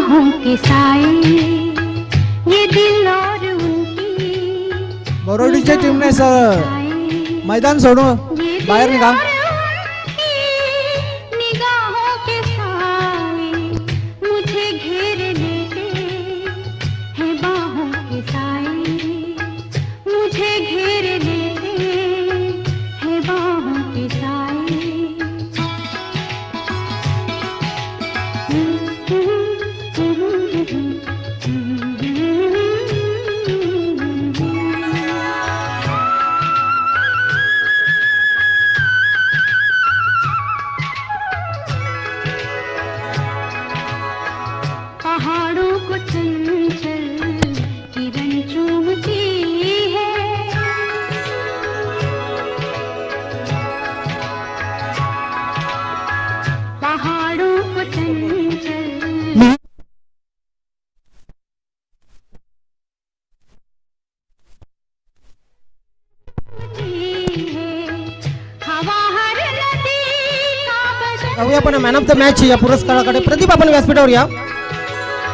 बाहों के साए, ये दिल और उनकी बोरोडीच्या टीमने मैदान सोडून बाहेर निघा. निगाहों के साए मुझे घेर लेते हैं, बाहों के साए मुझे घेर लेते हैं, बाहों के साए. पहाड़ों को चंचल किरण चूमती है, पहाड़ों को चंचल हवा हर नदी का बदन. जाऊया आपण मॅन ऑफ द मॅच या पुरस्काराकडे. प्रदीप आपण व्यासपीठावर या.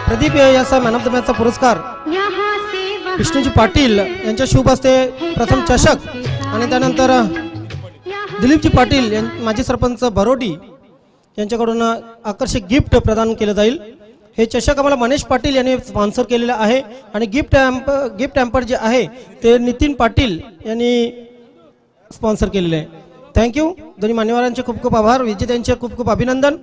प्रदीप याचा मॅन ऑफ द मॅचचा पुरस्कार यहाँ से वहाँ विष्णूजी पाटील यांच्या शुभ हस्ते प्रथम चषक आणि त्यानंतर दिलीपजी पाटील माजी सरपंच भरोडी यांच्याकडून आकर्षक गिफ्ट प्रदान केलं जाईल. हे चषक आम्हाला मनीष पाटील यांनी स्पॉन्सर केलेलं आहे आणि गिफ्ट हॅम्पर जे आहे ते नितीन पाटील यांनी स्पॉन्सर केलेले आहे. थँक्यू. दोन्ही मान्यवरांचे खूप खूप आभार. विजेत्यांचे खूप खूप अभिनंदन.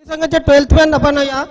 संघाच्या 12th मॅन आपण या.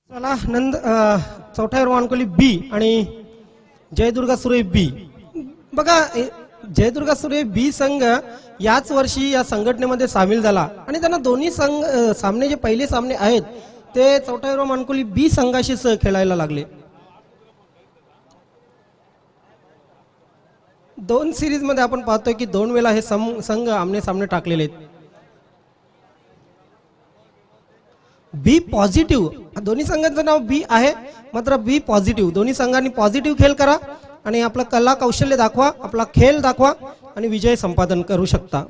चला चौथा वानकोली बी आणि जयदुर्गा सुरे बी. बघा जयदुर्गा सुरे बी संघ याच वर्षी या संघटनेमध्ये सामील झाला आणि त्यांना दोन्ही सामने जे पहिले सामने आहेत ते चौथा वानकोली बी संघाशी खेळायला लागले. 2 सिरीज मध्ये आपण पाहतोय की 2 वेळा हे संघ आमने सामने टाकलेले आहेत. बी पॉझिटिव्ह दोन्ही संघांचं नाव बी आहे, मात्र बी पॉझिटिव्ह. दोन्ही संघांनी पॉझिटिव्ह खेळ करा आणि आपला कला कौशल्य दाखवा, आपला खेळ दाखवा आणि विजय संपादन करू शकता.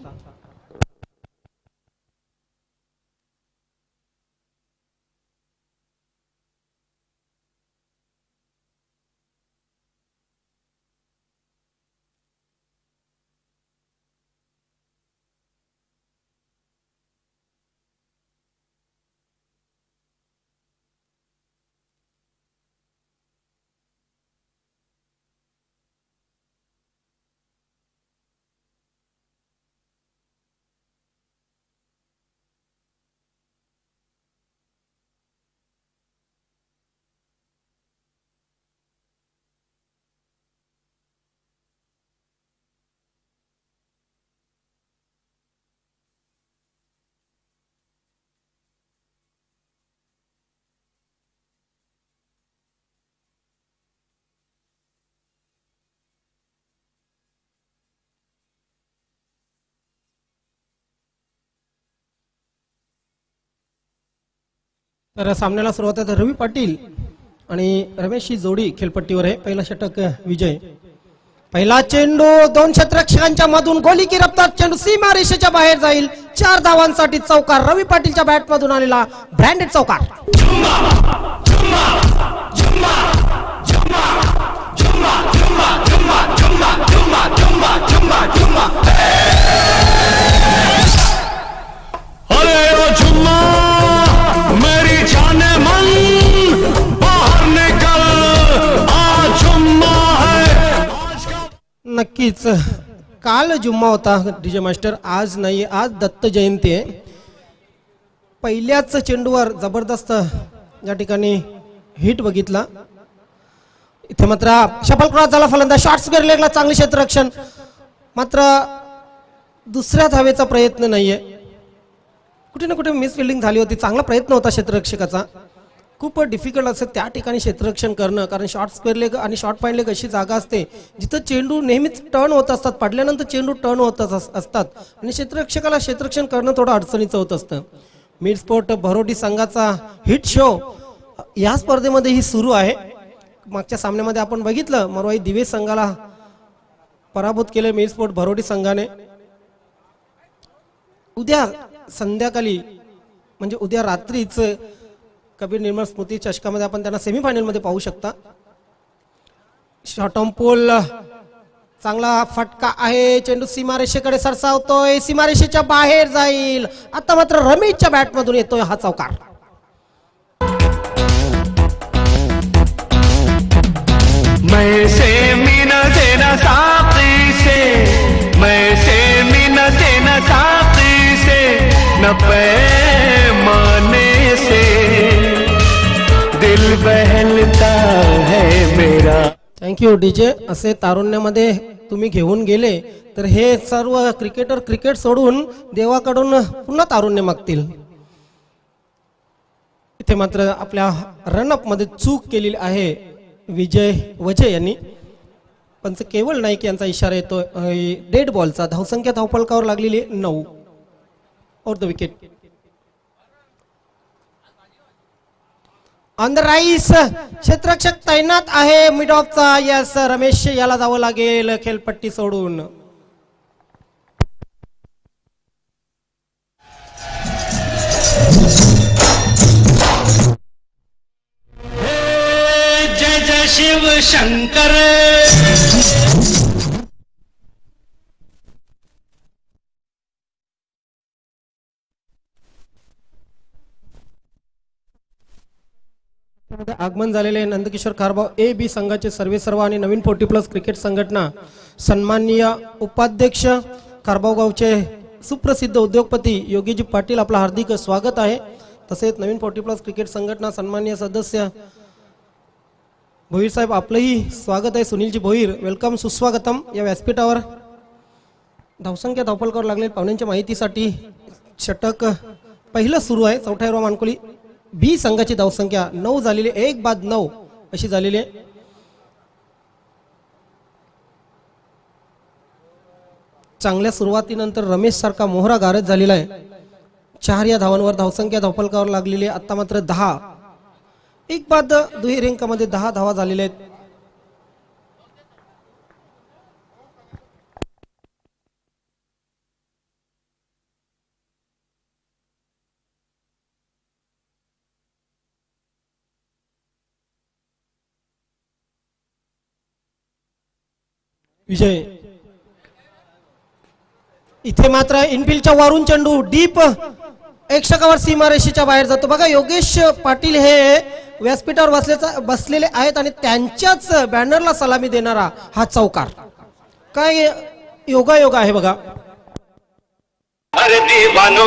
तर सामन्याला सुरुवात आहे रवी पाटील आणि रमेश ही जोडी खेळपट्टीवर आहे. पहिला षटक विजय. पहिला चेंडू दोन क्षेत्ररक्षकांच्या मधून गोली की रफ्तार चेंडू सीमा रेषेच्या बाहेर जाईल. 4 धावांसाठी चौकार. रवी पाटीलच्या बॅट मधून आलेला ब्रँडेड चौकार. अरे ओ जुम्मा मेरी जाने मन बाहर निकल आज जुम्मा है. नक्कीच काल जुम्मा होता डीजे मास्टर, आज नाही. आज दत्त जयंती आहे. पहिल्याच चेंडूवर जबरदस्त या ठिकाणी हिट बघितला. इथे मात्र शफल क्रॉस झाला. फलंदाज शॉट्स लेगला चांगले क्षेत्ररक्षण, मात्र दुसऱ्या धावेचा प्रयत्न नाहीये. कुठे ना कुठे मिस फिल्डिंग झाली होती. चांगला प्रयत्न होता क्षेत्ररक्षकाचा. खूप डिफिकल्ट असतं त्या ठिकाणी क्षेत्ररक्षण करणं, कारण शॉर्ट स्क्वेअर लेग आणि शॉर्ट पॉईंट लेग अशी जागा असते जिथं चेंडू नेहमीच टर्न होत असतात. पडल्यानंतर चेंडू टर्न होत असतात आणि क्षेत्ररक्षकाला क्षेत्ररक्षण करणं थोडं अडचणीचं होत असतं. मिड स्पोर्ट भरोडी संघाचा हिट शो या स्पर्धेमध्ये ही सुरू आहे. मागच्या सामन्यामध्ये आपण बघितलं मरवाई दिवेश संघाला पराभूत केले मिड स्पोर्ट भरोडी संघाने. उद्या संध्याकाळी म्हणजे उद्या रात्रीच कबीर निर्मळ स्मृती चषकामध्ये आपण त्यांना सेमीफायनल मध्ये पाहू शकता. शॉर्ट ऑन पोल चांगला फटका आहे. चेंडू सीमारेषेकडे सरसावतोय, सीमारेषेच्या बाहेर जाईल. आता मात्र रमेशच्या बॅट मधून येतोय हा चौकार. मैं से मीन से न साथी से, मैं से मीन से न साथी से, न पैमाने से दिल बहलता है मेरा. Thank you DJ. असे तारुण्यामध्ये तुम्ही घेऊन गेले तर हे सर्व क्रिकेटर क्रिकेट सोडून देवाकडून पुन्हा तारुण्य मागतील. इथे मात्र आपल्या रनअप मध्ये चूक केलेली आहे विजय वजे यांनी. पंच केवळ नाईक यांचा इशारा येतो डेड बॉलचा. धावसंख्या धावफलकावर लागलेली 9 over the wicket. On the rise क्षेत्ररक्षक तैनात आहे मिड ऑफचा. यस, रमेश याला जावं लागेल खेळपट्टी सोडून. जय जय शिव शंकर. आगमन झालेले नंदकिशोर कारभाव ए बी संघाचे सर्वेसर्वा आणि नवीन 40+ क्रिकेट संघटना सन्माननीय उपाध्यक्ष कारभाव गावचे सुप्रसिद्ध उद्योगपती योगीजी पाटील, आपला हार्दिक स्वागत आहे. तसेच नवीन 40+ क्रिकेट संघटना सन्माननीय सदस्य भोईर साहेब, आपलंही स्वागत आहे. सुनीलजी भोईर, वेलकम, सुस्वागतम या व्यासपीठावर. धावसंख्या धावफलकावर लागलेल्या पाहुण्यांच्या माहितीसाठी षटक पहिलं सुरू आहे. चौथा हिरवा मानकोली बी संघाची धावसंख्या 9 झालेली, 1 बाद 9 अशी झालेली आहे. चांगल्या सुरुवातीनंतर रमेश सारखा मोहरा गारद झालेला आहे. 4 या धावांवर धावसंख्या धावफलकावर लागलेली आहे. आता मात्र 10, 1 बाद दुहेरी अंकामध्ये 10 धावा झालेल्या आहेत. विजय इथे मात्र इनफिल्डच्या वरून चेंडू डीप एकशकावर सीमारेषेच्या बाहेर जातो. बघा योगेश पाटील हे व्यासपीठावर बसलेले आहेत आणि त्यांच्याच बॅनरला सलामी देणारा हा चौकार. काय योगायोग आहे बघा. अरे दीवानो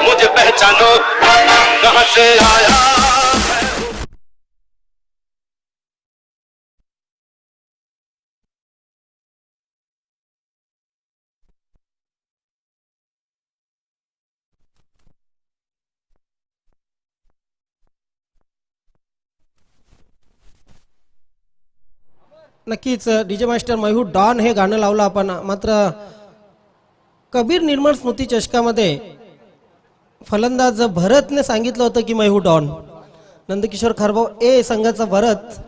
मुझे पहचानो कहां से आया. नक्कीच डीजे मास्टर महू डॉन हे गाणं लावलं आपण. मात्र कबीर निर्मळ स्मृती चषकामध्ये फलंदाज भरतने सांगितलं होतं की मैहू डॉन. नंदकिशोर खारभाऊ ए संघाचा भरत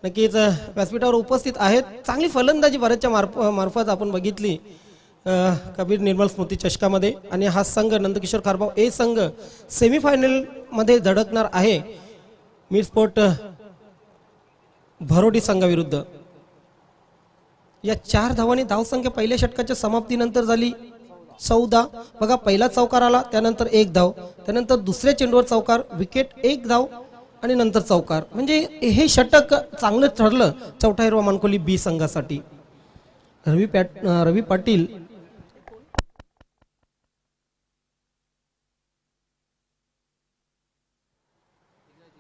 नक्कीच व्यासपीठावर उपस्थित आहेत. चांगली फलंदाजी भरतच्या मार्फत आपण बघितली कबीर निर्मल स्मृती चषकामध्ये. आणि हा संघ नंदकिशोर खारभाऊ ए संघ सेमीफायनलमध्ये धडकणार आहे मिड स्पोर्ट भरोडी संघाविरुद्ध. या 4 धावांनी धावसंख्या पहिल्या षटकाच्या समाप्तीनंतर झाली 14. बघा, पहिला चौकार आला, त्यानंतर 1 धाव, त्यानंतर दुसऱ्या चेंडूवर चौकार, विकेट, 1 धाव आणि नंतर चौकार. म्हणजे हे षटक चांगलं ठरलं चौथा हिरवा मानकोली बी संघासाठी. रवी पाटील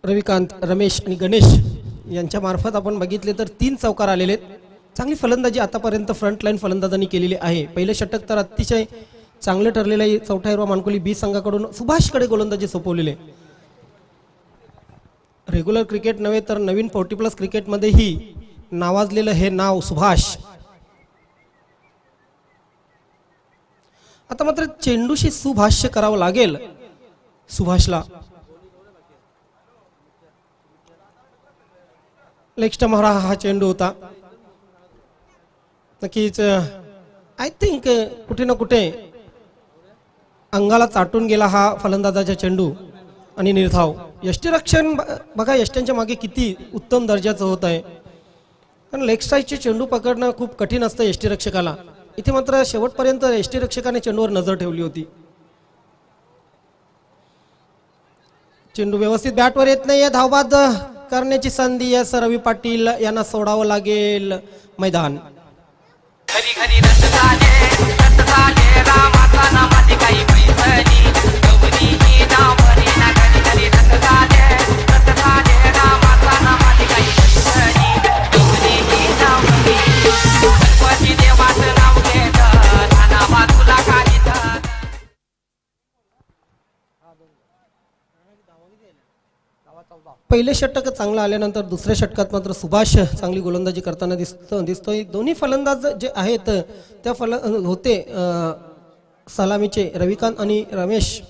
रविकांत, रमेश आणि गणेश यांच्या मार्फत आपण बघितले तर 3 चौकार आलेले आहेत. चांगली फलंदाजी आतापर्यंत फ्रंटलाईन फलंदाजांनी केलेली आहे. पहिलं षटक तर अतिशय चांगलं ठरलेलं आहे चौथा हिरवा मानकोली बी संघाकडून. सुभाषकडे गोलंदाजी सोपवलेले. रेग्युलर क्रिकेट नव्हे तर नवीन 40+ क्रिकेटमध्येही नावाजलेलं हे नाव सुभाष. आता मात्र चेंडूशी सुभाष्य करावं लागेल सुभाषला. लेग स्टंप हा चेंडू होता. नक्कीच आय थिंक कुठे ना कुठे अंगाला चाटून गेला हा फलंदाजाचा चेंडू आणि निर्धाव. यष्टीरक्षण बघा यष्ट्यांच्या मागे किती उत्तम दर्जाचं होत आहे. कारण लेग स्ट्राईकचे चेंडू पकडणं खूप कठीण असतं यष्टीरक्षकाला. इथे मात्र शेवटपर्यंत यष्टीरक्षकाने चेंडूवर नजर ठेवली होती. चेंडू व्यवस्थित बॅटवर येत नाहीये. धावबाद करण्याची संधी आहे. रवी पाटील यांना सोडावं लागेल मैदान. घरी घरी रस झाले रामाचा नामाची काही पैसली गौरी ही नाव भरी ना. घरी घरी रस झाले रामाचा नामाची काही पैसली गौरी ही नाव भरी. गणपती देवाचं नाव घेत नाना बाजूला काढीत. पहिले षटक चांगलं आल्यानंतर दुसऱ्या षटकात मात्र सुभाष चांगली गोलंदाजी करताना दिसतोय. दोन्ही फलंदाज जे आहेत त्या होते सलामीचे रविकांत आणि रमेश,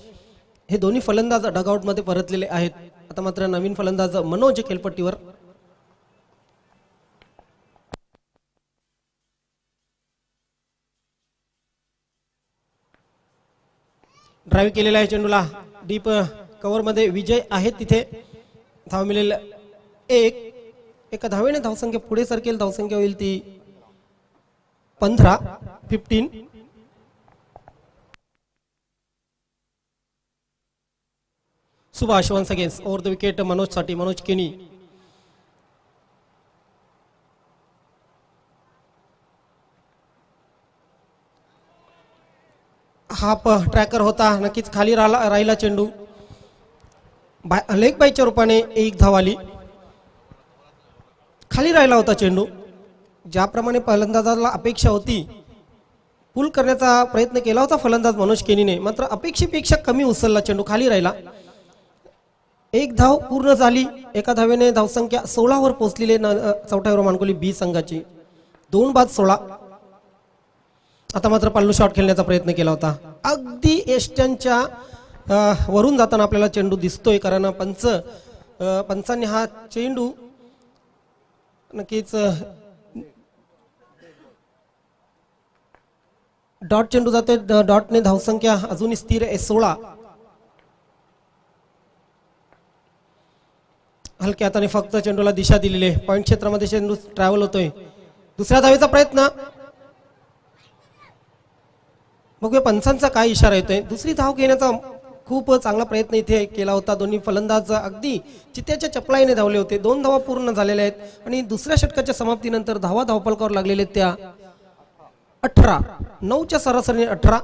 हे दोन्ही फलंदाज डगआउटमध्ये परतलेले आहेत. आता मात्र नवीन फलंदाज मनोज खेळपट्टीवर. ड्राईव्ह केलेला आहे चेंडूला डीप कव्हरमध्ये. विजय आहेत तिथे. धाव मिळेल 1. एका धावेने धावसंख्या पुढे सरकेल. धावसंख्या होईल ती 15. Subhash once against over the wicket Manoj साठी. मनोज केनी. हाफ ट्रॅकर होता. नक्कीच खाली राहिला चेंडू. लेग बायच्या रूपाने 1 धाव आली. खाली राहिला होता चेंडू. ज्याप्रमाणे फलंदाजाला अपेक्षा होती पुल करण्याचा प्रयत्न केला होता फलंदाज मनोज केनीने, मात्र अपेक्षेपेक्षा कमी उचलला चेंडू. खाली राहिला. 1 धाव पूर्ण झाली. एका धावेने धावसंख्या 16 वर पोहोचलेली चौथा हिरवा मानकोली बी संघाची. 2 बाद 16. आता मात्र पल्लू शॉट खेळण्याचा प्रयत्न केला होता. अगदी एष्ट्यांच्या वरून जाताना आपल्याला चेंडू दिसतोय. कारण पंचांनी हा चेंडू नक्कीच डॉट चेंडू जातोय. डॉटने धावसंख्या अजूनही स्थिर आहे 16. हलक्या हाताने फक्त चेंडूला दिशा दिलेली आहे. पॉइंट क्षेत्रामध्ये चेंडू ट्रॅव्हल होतोय. दुसऱ्या धावेचा प्रयत्न. बघूया पंचांचा काय इशारा येतोय. दुसरी धाव घेण्याचा खूप चांगला प्रयत्न इथे केला होता. दोन्ही फलंदाज अगदी चित्त्याच्या चपलाईने धावले होते. 2 धावा पूर्ण झालेल्या आहेत आणि दुसऱ्या षटकाच्या समाप्तीनंतर धावफलकावर लागलेले त्या 18. 9च्या सरासरीने 18.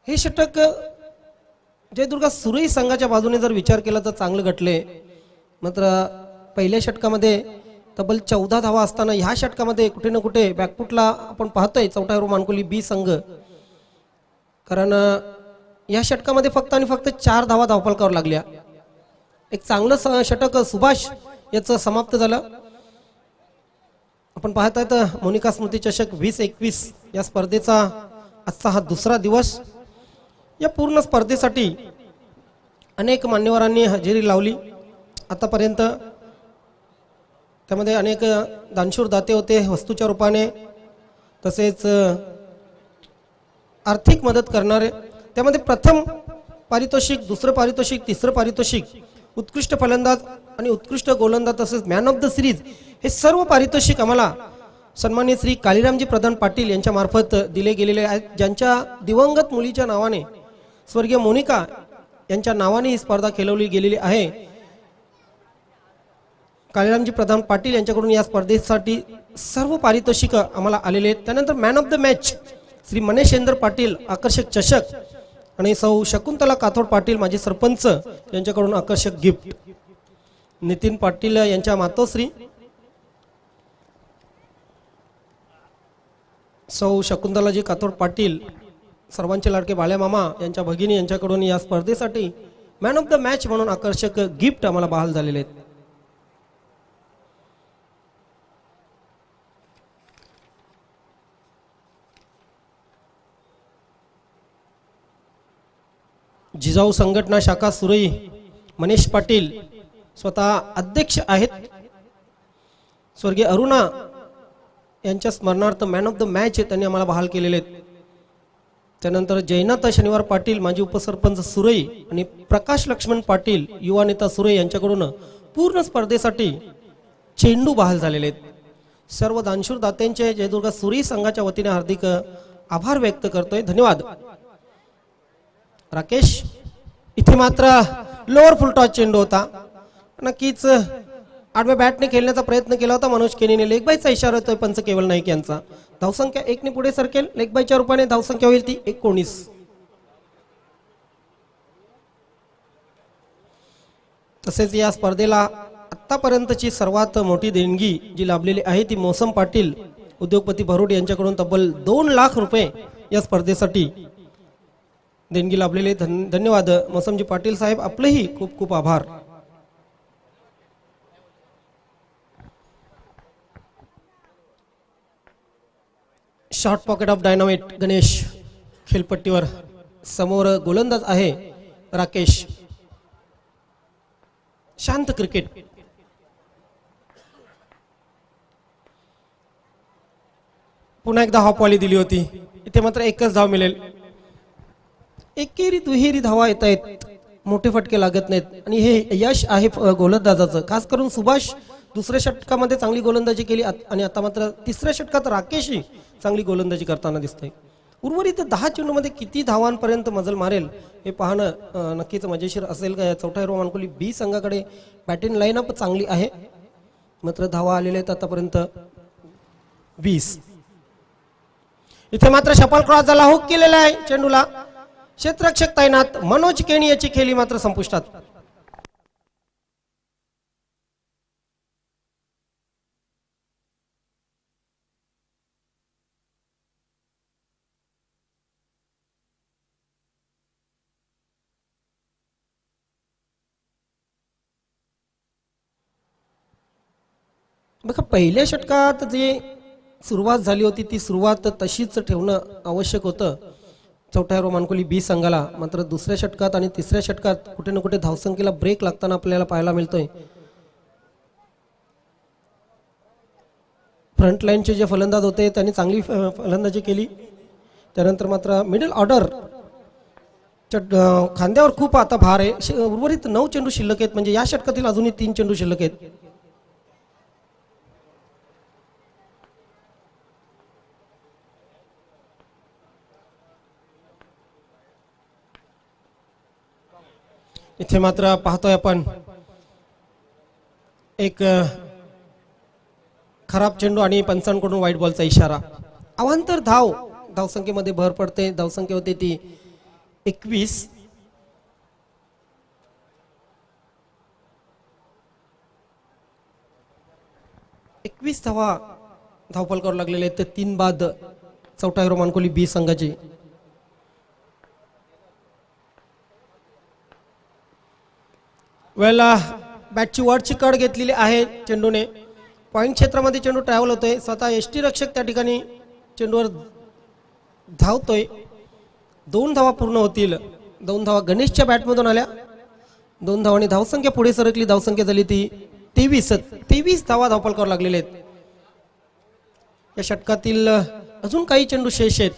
हे षटक जयदुर्गा सुरई संघाच्या बाजूने जर विचार केला तर चांगलं घटले. मात्र पहिल्या षटकामध्ये तब्बल 14 धावा असताना ह्या षटकामध्ये कुठे ना कुठे बॅकफुटला आपण पाहतोय चौथा हिरवा मानकोली बी संघ. कारण या षटकामध्ये फक्त आणि फक्त 4 धावा धावफलकावर लागल्या. एक चांगलं षटक सुभाष याचं समाप्त झालं. आपण पाहत आहेत मोनिका स्मृती चषक 2021 या स्पर्धेचा आजचा हा दुसरा दिवस. या पूर्ण स्पर्धेसाठी अनेक मान्यवरांनी हजेरी लावली आतापर्यंत. त्यामध्ये अनेक दानशूर दाते होते वस्तूच्या रूपाने, तसेच आर्थिक मदत करणारे. त्यामध्ये प्रथम पारितोषिक, दुसरं पारितोषिक, तिसरं पारितोषिक, उत्कृष्ट फलंदाज आणि उत्कृष्ट गोलंदाज तसेच मॅन ऑफ द सिरीज हे सर्व पारितोषिक आम्हाला सन्माननीय श्री कालीरामजी प्रधान पाटील यांच्या मार्फत दिले गेलेले आहेत. ज्यांच्या दिवंगत मुलीच्या नावाने स्वर्गीय मोनिका यांच्या नावाने ही स्पर्धा खेळवली गेलेली आहे. कालीरामजी प्रधान पाटील यांच्याकडून या स्पर्धेसाठी सर्व पारितोषिक आम्हाला आलेले आहेत. त्यानंतर man of the match Shri Maneshendra Patil आकर्षक चषक आणि सौ शकुंतला काथोड पाटील माजी सरपंच यांच्याकडून आकर्षक गिफ्ट. नितीन पाटील यांच्या मातोश्री सौ शकुंतलाजी काथोड पाटील सर्वांचे लाडके बाळ्या मामा यांच्या भगिनी यांच्याकडून या स्पर्धेसाठी मॅन ऑफ द मॅच म्हणून आकर्षक गिफ्ट आम्हाला बहाल झालेले आहेत. जिजाऊ संघटना शाखा सुरई मनीष पाटील स्वतः अध्यक्ष आहेत. स्वर्गीय अरुणा यांच्या स्मरणार्थ मॅन ऑफ द मॅच त्यांनी आम्हाला बहाल केलेले आहेत. त्यानंतर जयनाथ शनिवार पाटील माजी उपसरपंच सुरई आणि प्रकाश लक्ष्मण पाटील युवा नेता सुरई यांच्याकडून पूर्ण स्पर्धेसाठी चेंडू बहाल झालेले आहेत. सर्व दानशूर दात्यांचे जयदुर्गा सुरई संघाच्या वतीने हार्दिक आभार व्यक्त करतोय. धन्यवाद. राकेश, इथे मात्र लोअर फुलटॉस चेंडू होता. नक्कीच आडव्या बॅटने खेळण्याचा प्रयत्न केला होता मनोज केनीने. लेग बायचा इशारा होतोय पंच केवल नाईक यांचा. धावसंख्या 1 ने पुढे सरकेल. लेग बायच्या रूपाने धावसंख्या होईल ती 19. तसेच या स्पर्धेला आतापर्यंतची सर्वात मोठी देणगी जी लाभलेली आहे ती मोसम पाटील उद्योगपती भरोड यांच्याकडून तब्बल 2 लाख रुपये या स्पर्धेसाठी देणगी लाभलेले. धन्यवाद मोसमजी पाटील साहेब, आपलेही खूप खूप आभार. Short pocket of dynamite Ganesh खेळपट्टीवर. समोर गोलंदाज आहे राकेश. शांत क्रिकेट. पुन्हा एकदा हॉपवाली दिली होती. इथे मात्र एकच धाव मिळेल. एकेरी दुहेरी धावा येत आहेत, मोठे फटके लागत नाहीत आणि हे यश आहे गोलंदाजाचं. खास करून सुभाष दुसऱ्या षटकामध्ये चांगली गोलंदाजी केली आणि आता मात्र तिसऱ्या षटकात राकेशही चांगली गोलंदाजी करताना दिसतोय. उर्वरित 10 चेंडूमध्ये किती धावांपर्यंत मजल मारेल हे पाहणं नक्कीच मजेशीर असेल. चौथा हिरो मानकुली बी संघाकडे बॅटिंग लाईनअप चांगली आहे, मात्र धावा आलेल्या आहेत आतापर्यंत 20. इथे मात्र शपल क्रॉस झाला, हुक केलेला आहे चेंडूला. क्षेत्ररक्षक तैनात मनोज केणी याची खेळी मात्र संपुष्टात. बघा, पहिल्या षटकात जे सुरुवात झाली होती ती सुरुवात तशीच ठेवणं आवश्यक होतं चौथ्या रोमानकोली बी संघाला. मात्र दुसऱ्या षटकात आणि तिसऱ्या षटकात कुठे ना कुठे धावसंख्येला ब्रेक लागताना आपल्याला पाहायला मिळतोय. फ्रंट लाईनचे जे फलंदाज होते त्यांनी चांगली फलंदाजी केली. त्यानंतर मात्र मिडल ऑर्डर खांद्यावर खूप आता भार आहे. उर्वरित 9 चेंडू शिल्लक आहेत, म्हणजे या षटकातील अजूनही 3 चेंडू शिल्लक आहेत. इथे मात्र पाहतोय आपण एक खराब चेंडू आणि पंचांकडून व्हाईट बॉलचा इशारा. अवांतर धावसंख्येमध्ये भर पडते. धावसंख्या होते ती 21. धावा धावफलकावर लागलेले आहेत. 3 बाद चौथा हिरो मानकोली बी संघाचे. वेळेला बॅटची वरची कड घेतलेली आहे चेंडूने. पॉइंट क्षेत्रामध्ये चेंडू ट्रॅव्हल होतोय. स्वतः एसटी रक्षक त्या ठिकाणी चेंडूवर धावतोय 2 धावा पूर्ण होतील. 2 धावा गणेशच्या बॅटमधून आल्या. 2 धावांनी धावसंख्या पुढे सरकली. धावसंख्या झाली ती 23 धावा धावफलकावर लागलेले आहेत. या षटकातील अजून काही चेंडू शेष आहेत.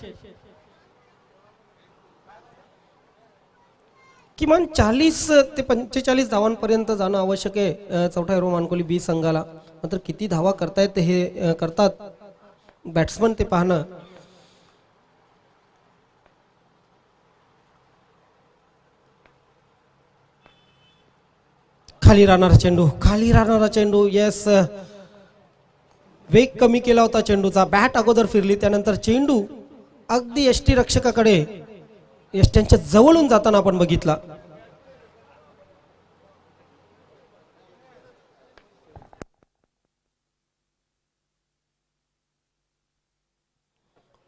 किमान 40 ते 45 धावांपर्यंत जाणं आवश्यक आहे चौथा हिरो मानकोली बी संघाला. मात्र किती धावा करतायत हे करतात बॅट्समन ते पाहणं. खाली राहणारा चेंडू यस, वेग कमी केला होता चेंडूचा. बॅट अगोदर फिरली, त्यानंतर चेंडू अगदी यष्टी रक्षकाकडे यष्ट्यांच्या जवळून जाताना आपण बघितला.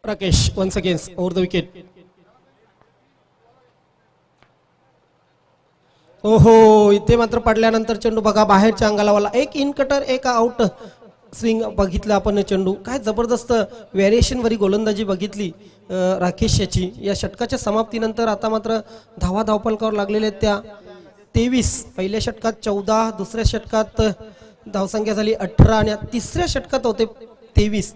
Rakesh once again over the wicket. ओहो, इथे मात्र पडल्यानंतर चेंडू बघा बाहेरच्या अंगाला वाला. एक इन कटर एक आउट स्विंग बघितलं आपण. चेंडू काय जबरदस्त व्हेरिएशन वरी गोलंदाजी बघितली राकेश याची. या षटकाच्या समाप्तीनंतर आता मात्र धावा धावफलकावर लागलेल्या आहेत त्या 23. पहिल्या षटकात 14, दुसऱ्या षटकात धावसंख्या झाली 18 आणि तिसऱ्या षटकात होते 23.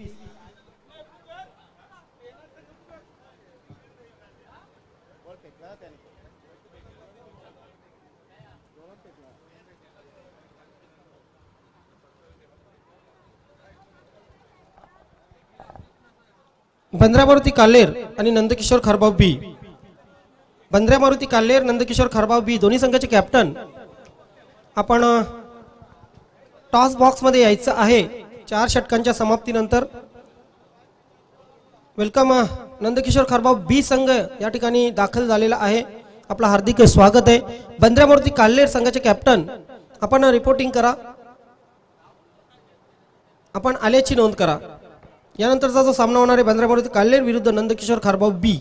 बंद्रा मारुती काल्हेर आणि नंदकिशोर खारबाव बी. बंद्रा मारुती काल्हेर, नंदकिशोर खारबाव बी दोन्ही संघाचे कॅप्टन. आपण टॉस बॉक्स मध्ये यायचं आहे 4 षटकांच्या समाप्तीनंतर. वेलकम नंदकिशोर खारबाव बी संघ या ठिकाणी दाखल झालेला आहे. आपलं हार्दिक स्वागत आहे. बंद्रा मारुती काल्हेर संघाचे कॅप्टन आपण रिपोर्टिंग करा. आपण आल्याची नोंद करा. यानंतरचा जो सामना होणार आहे बंद्रा मारुती काल्हेर विरुद्ध नंदकिशोर खारबाव बी.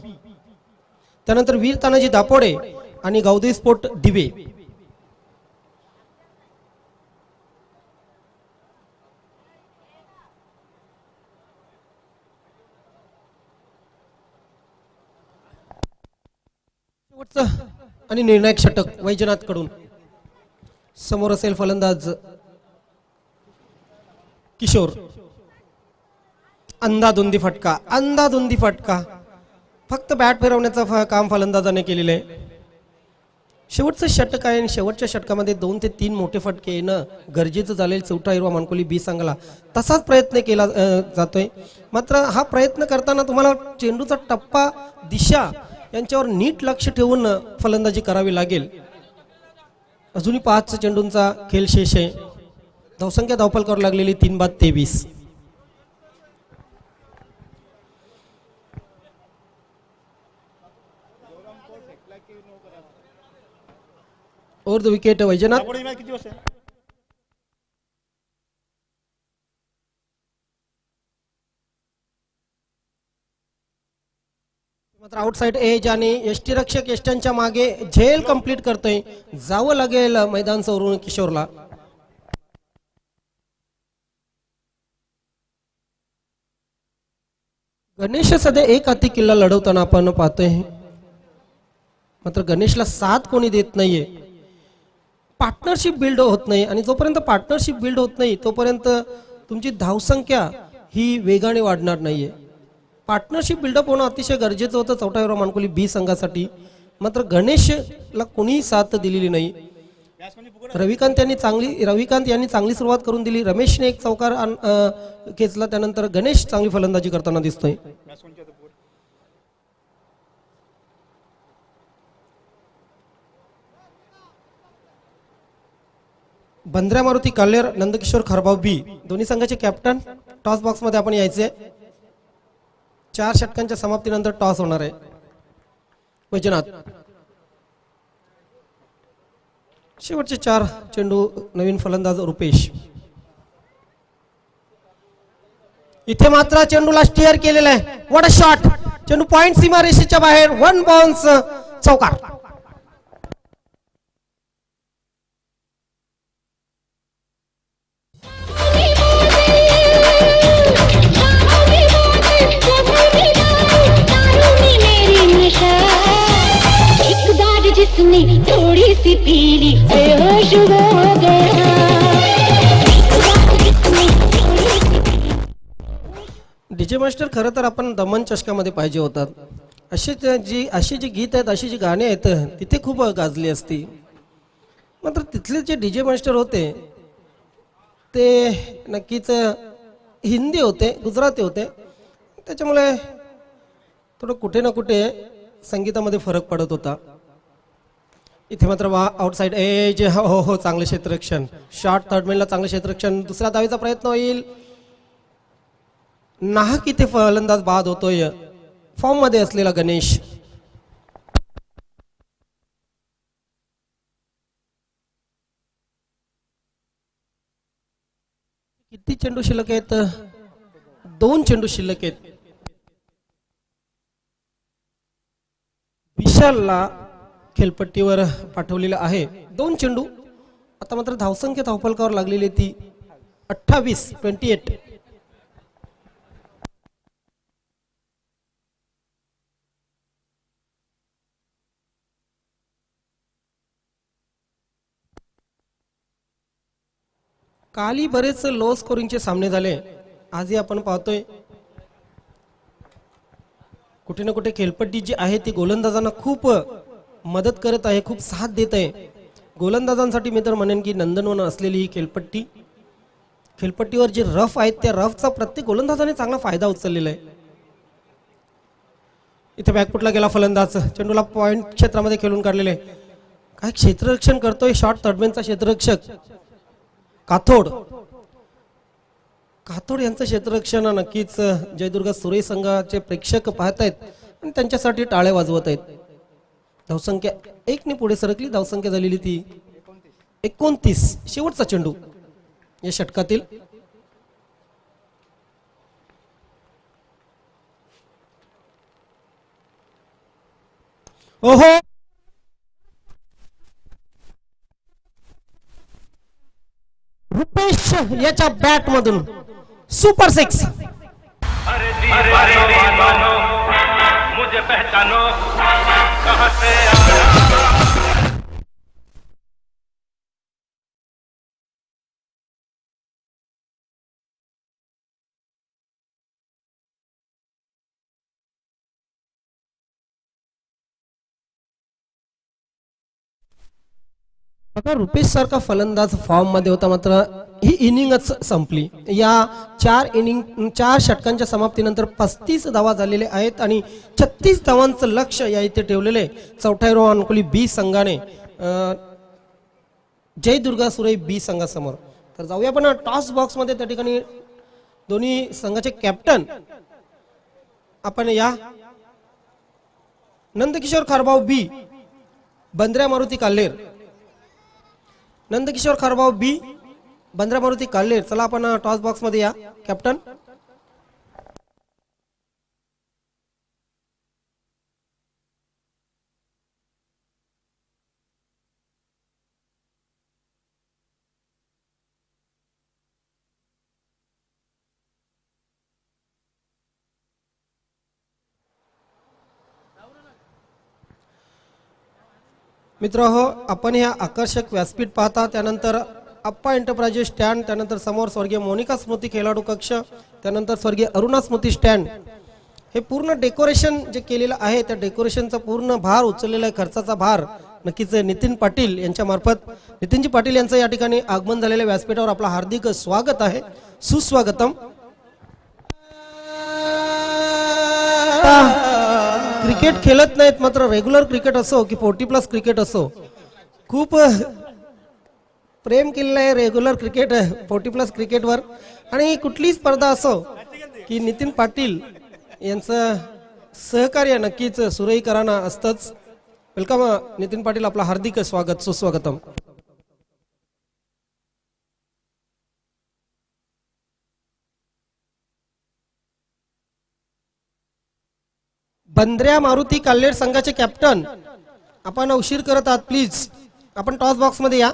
त्यानंतर वीर तानाजी दापोडे आणि गावदेवी स्पोर्ट दिवे. आणि निर्णायक षटक वैजनाथ कडून. समोर असेल फलंदाज किशोर. अंधाधुंदी फटका. फक्त बॅट फिरवण्याचं काम फलंदाजाने केलेलं आहे. शेवटचं षटक आहे आणि शेवटच्या षटकामध्ये 2 ते 3 मोठे फटके येणं गरजेचं झालेलं चौथा हिरवा मानकोली बी संघाला. तसाच प्रयत्न केला जातोय. मात्र हा प्रयत्न करताना तुम्हाला चेंडूचा टप्पा, दिशा यांच्यावर नीट लक्ष ठेवून फलंदाजी करावी लागेल. अजूनही 5 चेंडूंचा खेळ शेष आहे. धावसंख्या धावफलकावर लागलेली 3/23. Over the wicket Vaijnath. मात्र आउटसाइड एज आणि यष्टीरक्षक यष्ट्यांच्या मागे झेल कंप्लीट करतोय. जावं लागेल मैदान सोडून किशोरला. गणेश सध्या एक हाती किल्ला लढवताना आपण पाहतोय. मात्र गणेशला साथ कोणी देत नाहीये. पार्टनरशिप बिल्ड होत नाही आणि जोपर्यंत पार्टनरशिप बिल्ड होत नाही तोपर्यंत तुमची धावसंख्या ही वेगाने वाढणार नाहीये. पार्टनरशिप बिल्डअप होणं अतिशय गरजेचं होतं चौथा हिरो मानकोली बी संघासाठी. मात्र गणेशला कोणीही साथ दिलेली नाही. रविकांत यांनी चांगली सुरुवात करून दिली. रमेशने एक चौकार खेचला. त्यानंतर गणेश चांगली फलंदाजी करताना दिसतोय. बंद्रा मारुती काल्हेर, नंदकिशोर खारबाव बी दोन्ही संघाचे कॅप्टन. टॉस बॉक्स मध्ये आपण यायचे. 4 षटकांच्या समाप्तीनंतर टॉस होणार आहे. वैजनाथ. शेवटचे 4 चेंडू नवीन फलंदाज रुपेश. इथे मात्र चेंडूला स्टिअर केलेला आहे. What a shot. चेंडू पॉइंट सीमा रेषेच्या बाहेर. 1 बाउन्स चौकार. मेरी निशा सी पीली बेहोश हो गया। डीजे मास्टर खरं तर आपण दमन चषकामध्ये पाहिजे होतात. अशी जी गीत आहेत, अशी जी गाणी आहेत तिथे खूप गाजली असती. मात्र तिथले जे डीजे मास्टर होते ते नक्कीच हिंदी होते, गुजराती होते. त्याच्यामुळे थोडं कुठे ना कुठे संगीतामध्ये फरक पडत होता. इथे मात्र वा आउटसाइड एज, हो हो हो, चांगले क्षेत्ररक्षण, शॉर्ट थर्डमॅनला चांगले क्षेत्ररक्षण. दुसऱ्या धावेचा प्रयत्न होईल. नाहक इथे फलंदाज बाद होतोय फॉर्म मध्ये असलेला गणेश. किती चेंडू शिल्लक आहेत? 2 चेंडू शिल्लक आहेत. विशालला खेळपट्टीवर पाठवलेलं आहे. 2 चेंडू. आता मात्र धावसंख्या धावफलकावर लागलेली ती 28. काली बरेच लो स्कोरिंगचे सामने झाले. आजही आपण पाहतोय कुठे ना कुठे खेळपट्टी जी आहे ती गोलंदाजांना खूप मदत करत आहे, खूप साथ देत आहे. गोलंदाजांसाठी मी तर म्हणेन की नंदनवन असलेली ही खेळपट्टीवर जे रफ आहेत त्या रफचा प्रत्येक गोलंदाजाने चांगला फायदा उचललेला आहे. इथे बॅकफुटला गेला फलंदाज, चेंडूला पॉइंट क्षेत्रामध्ये खेळून काढलेले. काय क्षेत्ररक्षण करतोय शॉर्ट थर्डमॅनचा क्षेत्ररक्षक काथोड यांचं क्षेत्ररक्षण नक्कीच जयदुर्गा सुरे संघाचे प्रेक्षक पाहत आहेत आणि त्यांच्यासाठी टाळे वाजवत आहेत. धावसंख्या 1 ने पुढे सरकली. धावसंख्या झालेली ती 29. शेवटचा चेंडू या षटकातील. ओहो, रुपेश याच्या बॅट मधून सुपर 6. अरे दीवानो मुझे पहचानो कहां से आया. आता रुपेश सारखा फलंदाज फॉर्म मध्ये होता, मात्र ही इनिंगच संपली. या 4 षटकांच्या समाप्तीनंतर 35 धावा झालेले आहेत आणि 36 धावांचं लक्ष या इथे ठेवलेले चौथ्या अनुकुली बी संघाने जयदुर्गा सुरे बी संघासमोर. तर जाऊया आपण टॉस बॉक्स मध्ये. त्या ठिकाणी दोन्ही संघाचे कॅप्टन आपण या. नंदकिशोर खारभाऊ बी, बंद्र्या मारुती काल्हेर. नंदकिशोर खारभाऊ बी, बंद्रा मारुती काल्हेर. चला आपण टॉस बॉक्स मध्ये या कॅप्टन. मित्रहो, आपण ह्या आकर्षक व्यासपीठ पाहता. त्यानंतर अप्पा एंटरप्राइजेस स्टँड, त्यानंतर समोर स्वर्गीय मोनिका स्मृती खेळाडू कक्ष, त्यानंतर स्वर्गीय अरुणा स्मृती स्टँड. हे पूर्ण डेकोरेशन जे केलेलं आहे त्या डेकोरेशनचा पूर्ण भार उचललेला आहे, खर्चाचा भार नक्कीच नितीन पाटील यांच्या मार्फत. नितीनजी पाटील यांचं या ठिकाणी आगमन झालेल्या व्यासपीठावर आपलं हार्दिक स्वागत आहे, सुस्वागतम. क्रिकेट खेळत नाहीत, मात्र रेग्युलर क्रिकेट असो की 40+ क्रिकेट असो, खूप प्रेम केलेलं आहे रेग्युलर क्रिकेट 40+ क्रिकेटवर. आणि कुठलीही स्पर्धा असो की नितीन पाटील यांचं सहकार्य नक्कीच सुरेईकरांना असतंच. वेलकम नितीन पाटील, आपलं हार्दिक स्वागत, सुस्वागतम. बंद्र्या मारुती काल्हेर संघाचे कॅप्टन आपण उशीर करत आहात, प्लीज आपण टॉस बॉक्स मध्ये या.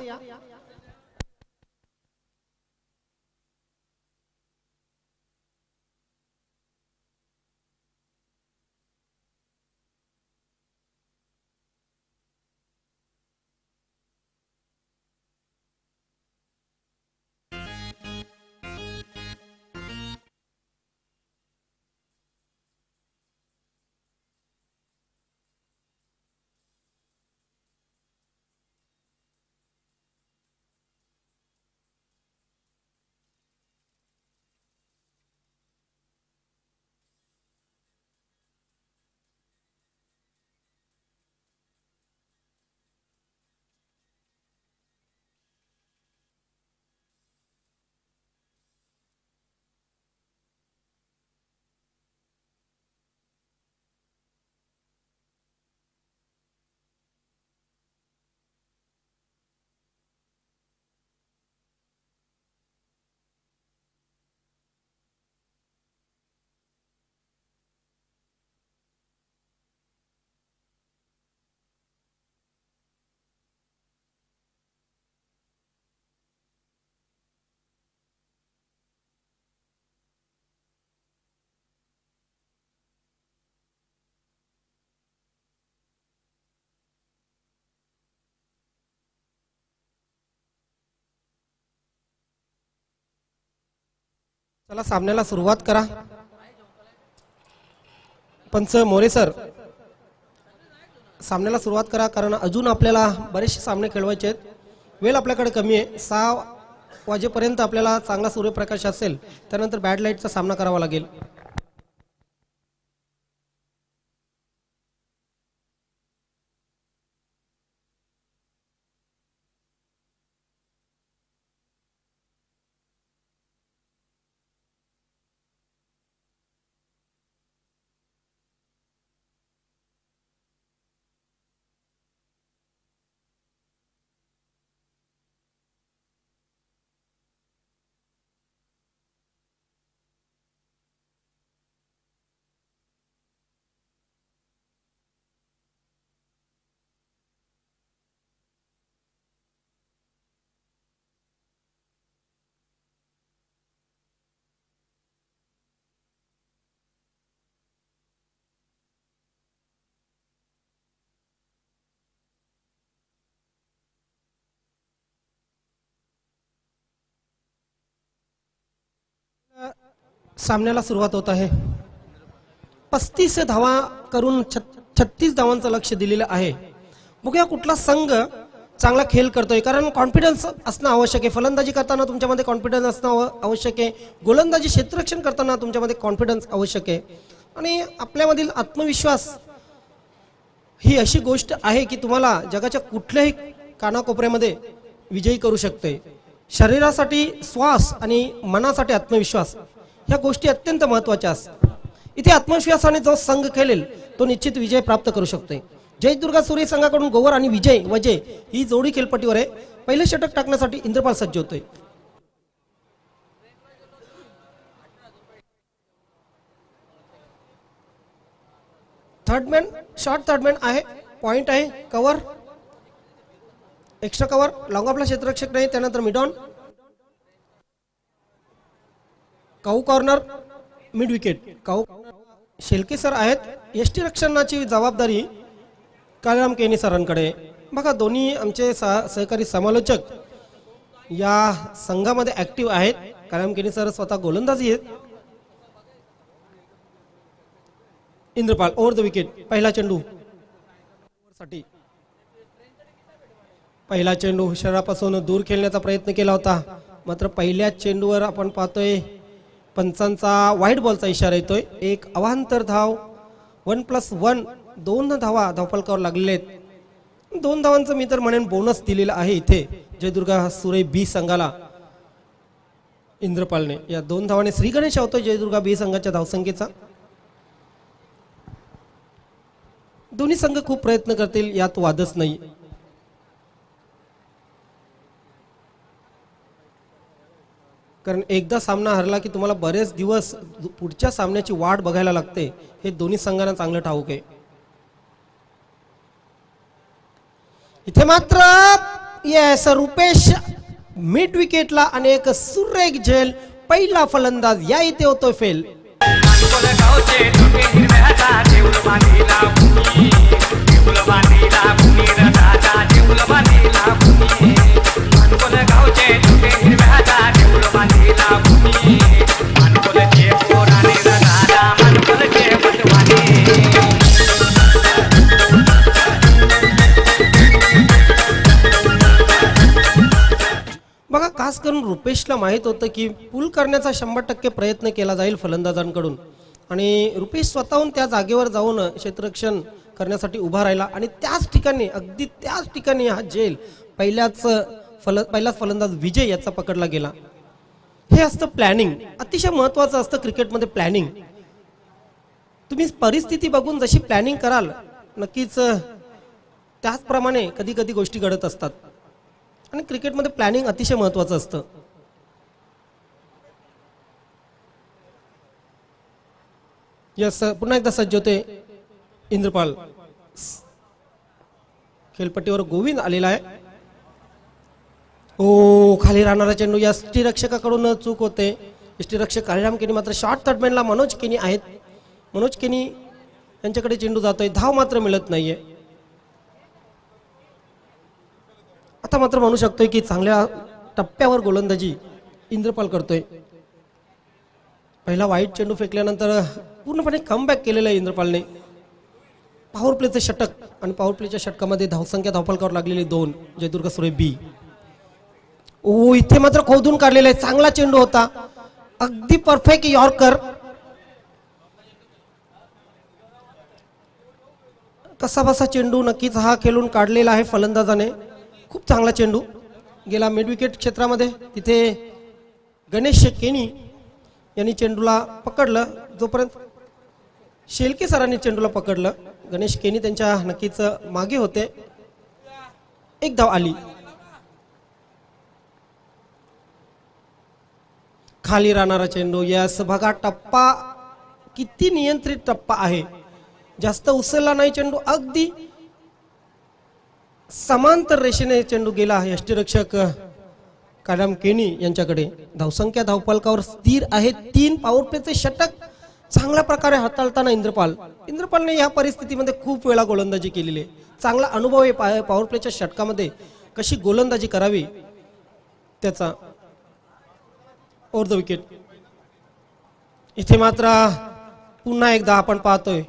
चला सामन्याला सुरुवात करा. पंच मोरे सर, सामन्याला सुरुवात करा, कारण अजून आपल्याला बरेचसे सामने खेळवायचे आहेत. वेळ आपल्याकडे कमी आहे. 6 वाजेपर्यंत आपल्याला चांगला सूर्यप्रकाश असेल, त्यानंतर बॅड लाईटचा सामना करावा लागेल. सामन्याला सुरुवात होत आहे. 35 धावा करून 36 धावांचं लक्ष दिलेलं आहे. बघूया कुठला संघ चांगला खेळ करतोय, कारण कॉन्फिडन्स असणं आवश्यक आहे. फलंदाजी करताना तुमच्यामध्ये कॉन्फिडन्स असणं आवश्यक आहे. गोलंदाजी क्षेत्ररक्षण करताना तुमच्यामध्ये कॉन्फिडन्स आवश्यक आहे. आणि आपल्यामधील आत्मविश्वास ही अशी गोष्ट आहे की तुम्हाला जगाच्या कुठल्याही कानाकोपऱ्यामध्ये विजयी करू शकते. शरीरासाठी श्वास आणि मनासाठी आत्मविश्वास ह्या गोष्टी अत्यंत महत्त्वाच्या असतात. इथे आत्मविश्वासाने जो संघ खेळेल तो निश्चित विजय प्राप्त करू शकते. जयदुर्गा सूर्य संघाकडून गोवर आणि वजय ही जोडी खेळपट्टीवर आहे. पहिले षटक टाकण्यासाठी इंद्रपाल सज्ज होतोय. थर्डमॅन, शॉर्ट थर्डमॅन आहे. पॉइंट आहे, कव्हर, एक्स्ट्रा कव्हर, लॉंग ऑफला क्षेत्ररक्षक नाही. त्यानंतर मिडॉन, काऊ कॉर्नर, मिड विकेट. काऊ शेलके सर आहेत. यष्टी रक्षणाची जबाबदारी काळीराम केनी सरांकडे. बघा दोन्ही आमचे सहकारी समालोचक या संघामध्ये ऍक्टिव्ह आहेत. काळीराम केनी सर स्वतः गोलंदाजी आहेत. Indrapal over the wicket. पहिला चेंडू साठी, पहिला चेंडू शरीरापासून दूर खेळण्याचा प्रयत्न केला होता, मात्र पहिल्या चेंडूवर आपण पाहतोय पंचांचा वाईट बॉलचा इशारा येतोय. एक अवांतर धाव, 1+1, 2 धावा धावफलकावर लागलेले आहेत. 2 धावांचं मी तर म्हणेन बोनस दिलेला आहे इथे जयदुर्गा सुरे बी संघाला इंद्रपालने. या 2 धावाने श्री गणेश होतोय जयदुर्गा बी संघाच्या धावसंख्येचा. दोन्ही संघ खूप प्रयत्न करतील, यात वादच नाही. कारण एकदा सामना हरला की तुम्हाला बरेच दिवस पुढच्या सामन्याची वाट बघायला लागते. हे दोन्ही संघांना चांगलं ठाऊक आहे. इथे मात्र येस रुपेश मिड विकेटला अनेक सुरेख झेल. पहिला फलंदाज या इथे होतोय फेल. बघा खास करून रुपेशला माहित होतं की पुल करण्याचा 100% प्रयत्न केला जाईल फलंदाजांकडून, आणि रुपेश स्वतःहून त्या जागेवर जाऊन क्षेत्ररक्षण करण्यासाठी उभा राहिला. आणि त्याच ठिकाणी, अगदी त्याच ठिकाणी हा झेल पहिलाच फलंदाज विजय याचा पकडला गेला. हे असतं प्लॅनिंग. अतिशय महत्त्वाचं असतं क्रिकेटमध्ये प्लॅनिंग. तुम्ही परिस्थिती बघून जशी प्लॅनिंग कराल नक्कीच त्याचप्रमाणे कधी कधी गोष्टी घडत असतात. आणि क्रिकेटमध्ये प्लॅनिंग अतिशय महत्त्वाचं असतं. यस, पुन्हा एकदा सज्ज होते इंद्रपाल. खेळपट्टीवर गोविंद आलेला आहे. ओ, खाली राहणारा चेंडू यष्टीरक्षकाकडून चूक होते. यष्टीरक्षक काळीराम केनी, मात्र शॉर्ट थर्डमॅनला मनोज केनी आहेत. मनोज केनी यांच्याकडे चेंडू जातोय. धाव मात्र मिळत नाहीये. आता मात्र म्हणू शकतोय की चांगल्या टप्प्यावर गोलंदाजी इंद्रपाल करतोय. पहिला वाईट चेंडू फेकल्यानंतर पूर्णपणे कमबॅक केलेलं आहे इंद्रपालने. पॉवर प्लेचं षटक आणि पॉवर प्लेच्या षटकामध्ये धावसंख्या धावफलकावर लागलेली 2 जयदुर्गा सुरे बी. ओ इथे मात्र खोदून काढलेला आहे, चांगला चेंडू होता, अगदी परफेक्ट यॉर्कर. कसा बसा चेंडू नक्कीच हा खेळून काढलेला आहे फलंदाजाने. खूप चांगला चेंडू गेला मिड विकेट क्षेत्रामध्ये. तिथे गणेश केनी यांनी चेंडूला पकडलं, जोपर्यंत शेलके सरांनी चेंडूला पकडलं. गणेश केनी त्यांच्या नक्कीच मागे होते. एक धाव आली. खाली राहणारा चेंडू. यस बघा टप्पा किती नियंत्रित टप्पा आहे, जास्त उचलला नाही चेंडू, अगदी समांतर रेषेने चेंडू गेला आहे. यष्टीरक्षक कालम केनी यांच्याकडे. धावसंख्या धावफलकावर स्थिर आहे. 3 पॉवर प्लेचे षटक चांगल्या प्रकारे हाताळताना इंद्रपालने या परिस्थितीमध्ये खूप वेळा गोलंदाजी केलेली आहे. चांगला अनुभव आहे पॉवर प्लेच्या षटकामध्ये कशी गोलंदाजी करावी त्याचा. Over the wicket. इथे मात्र पुन्हा एकदा आपण पाहतोय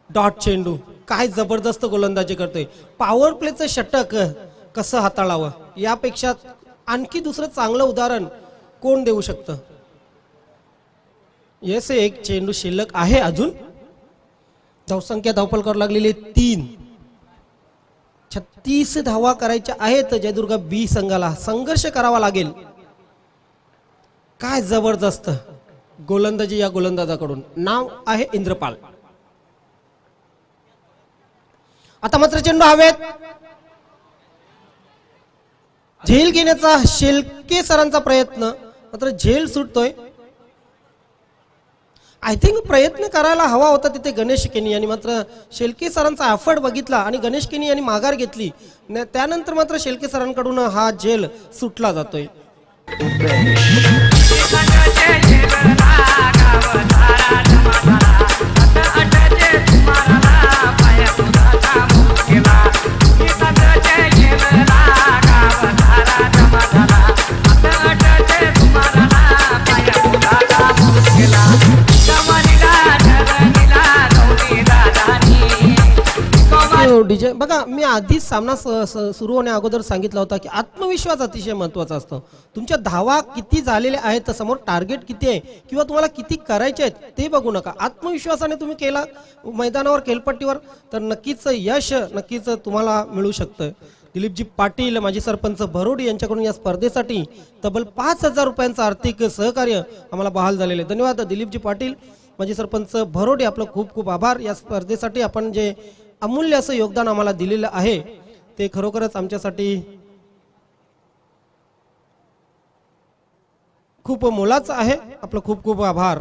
डॉट चेंडू. काय जबरदस्त गोलंदाजी करतोय. पॉवर प्लेचं षटक कसं हाताळावं यापेक्षा आणखी दुसरं चांगलं उदाहरण कोण देऊ शकतं. येस एक चेंडू शिल्लक आहे अजून. धावसंख्या धावफलकावर लागलेली 3. 36 धावा करायच्या आहेत जयदुर्गा बी संघाला. संघर्ष करावा लागेल. काय जबरदस्त गोलंदाजी या गोलंदाजाकडून. नाव आहे इंद्रपाल. आता मात्र चेंडू हवेत. झेल घेण्याचा शेलके सरांचा प्रयत्न, मात्र झेल सुटतोय. आय थिंक प्रयत्न करायला हवा होता तिथे गणेश केनी यांनी, मात्र शेलके सरांचा एफर्ट बघितला आणि गणेश केनी यांनी माघार घेतली. त्यानंतर मात्र शेलके सरांकडून हा झेल सुटला जातोय. डीजे बघा, मी आधीच सामना सुरू होण्या अगोदर सांगितलं होतं की आत्मविश्वास अतिशय महत्त्वाचा असतो. तुमच्या धावा किती झालेल्या आहेत, समोर टार्गेट किती आहे किंवा तुम्हाला किती करायचे आहेत ते बघू नका. आत्मविश्वासाने तुम्ही केला मैदानावर खेळपट्टीवर तर नक्कीच यश नक्कीच तुम्हाला मिळू शकतं. दिलीपजी पाटील माजी सरपंच भरोडी यांच्याकडून या स्पर्धेसाठी तब्बल 5,000 रुपयांचं आर्थिक सहकार्य आम्हाला बहाल झालेले. धन्यवाद दिलीपजी पाटील माजी सरपंच भरोडी, आपलं खूप खूप आभार. या स्पर्धेसाठी आपण जे अमूल्य असं योगदान आम्हाला दिलेलं आहे ते खरोखरच आमच्यासाठी खूप मोलाचं आहे. आपलं खूप खूप आभार.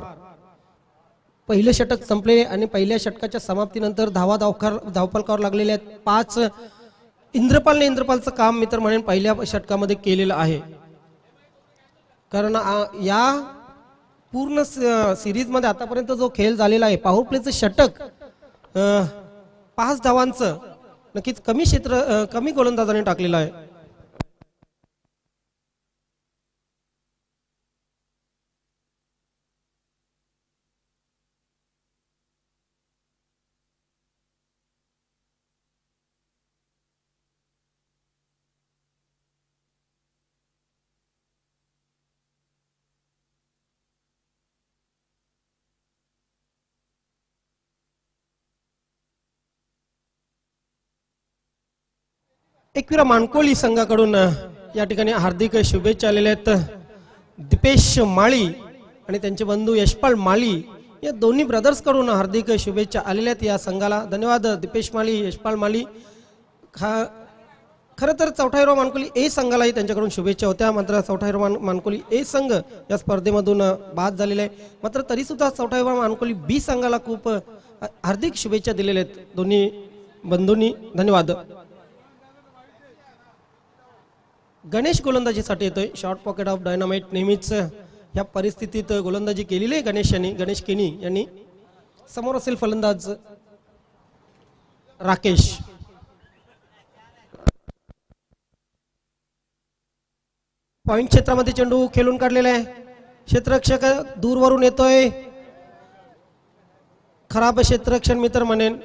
पहिले षटक संपले आणि पहिल्या षटकाच्या समाप्तीनंतर धावफलकावर लागलेले आहेत 5. इंद्रपालचं काम मी तर म्हणेन पहिल्या षटकामध्ये केलेलं आहे, कारण या पूर्ण सिरीजमध्ये आतापर्यंत जो खेळ झालेला आहे पॉवर प्लेचं षटक 5 धावांचं नक्कीच कमी गोलंदाजाने टाकलेलं आहे. एकविरा मानकोली संघाकडून या ठिकाणी हार्दिक शुभेच्छा आलेल्या आहेत. दीपेश माळी आणि त्यांचे बंधू यशपाल माळी या दोन्ही ब्रदर्स कडून हार्दिक शुभेच्छा आलेल्या आहेत या संघाला. धन्यवाद दीपेश माळी, यशपाल माळी. खरं तर चौथाहिराव मानकोली ए संघालाही त्यांच्याकडून शुभेच्छा होत्या, मात्र चौथाहिराव मानकोली ए संघ या स्पर्धेमधून बाद झालेला आहे. मात्र तरी सुद्धा चौथाहिराव मानकोली बी संघाला खूप हार्दिक शुभेच्छा दिलेल्या आहेत दोन्ही बंधूंनी. धन्यवाद. गणेश गोलंदाजीसाठी येतोय. Short pocket of dynamite. नेहमीच या परिस्थितीत गोलंदाजी केलेली आहे गणेश केनी यांनी. समोर असेल फलंदाज राकेश. पॉइंट क्षेत्रामध्ये चेंडू खेळून काढलेला आहे. क्षेत्ररक्षक दूरवरून येतोय, खराब क्षेत्ररक्षण मी तर म्हणेन.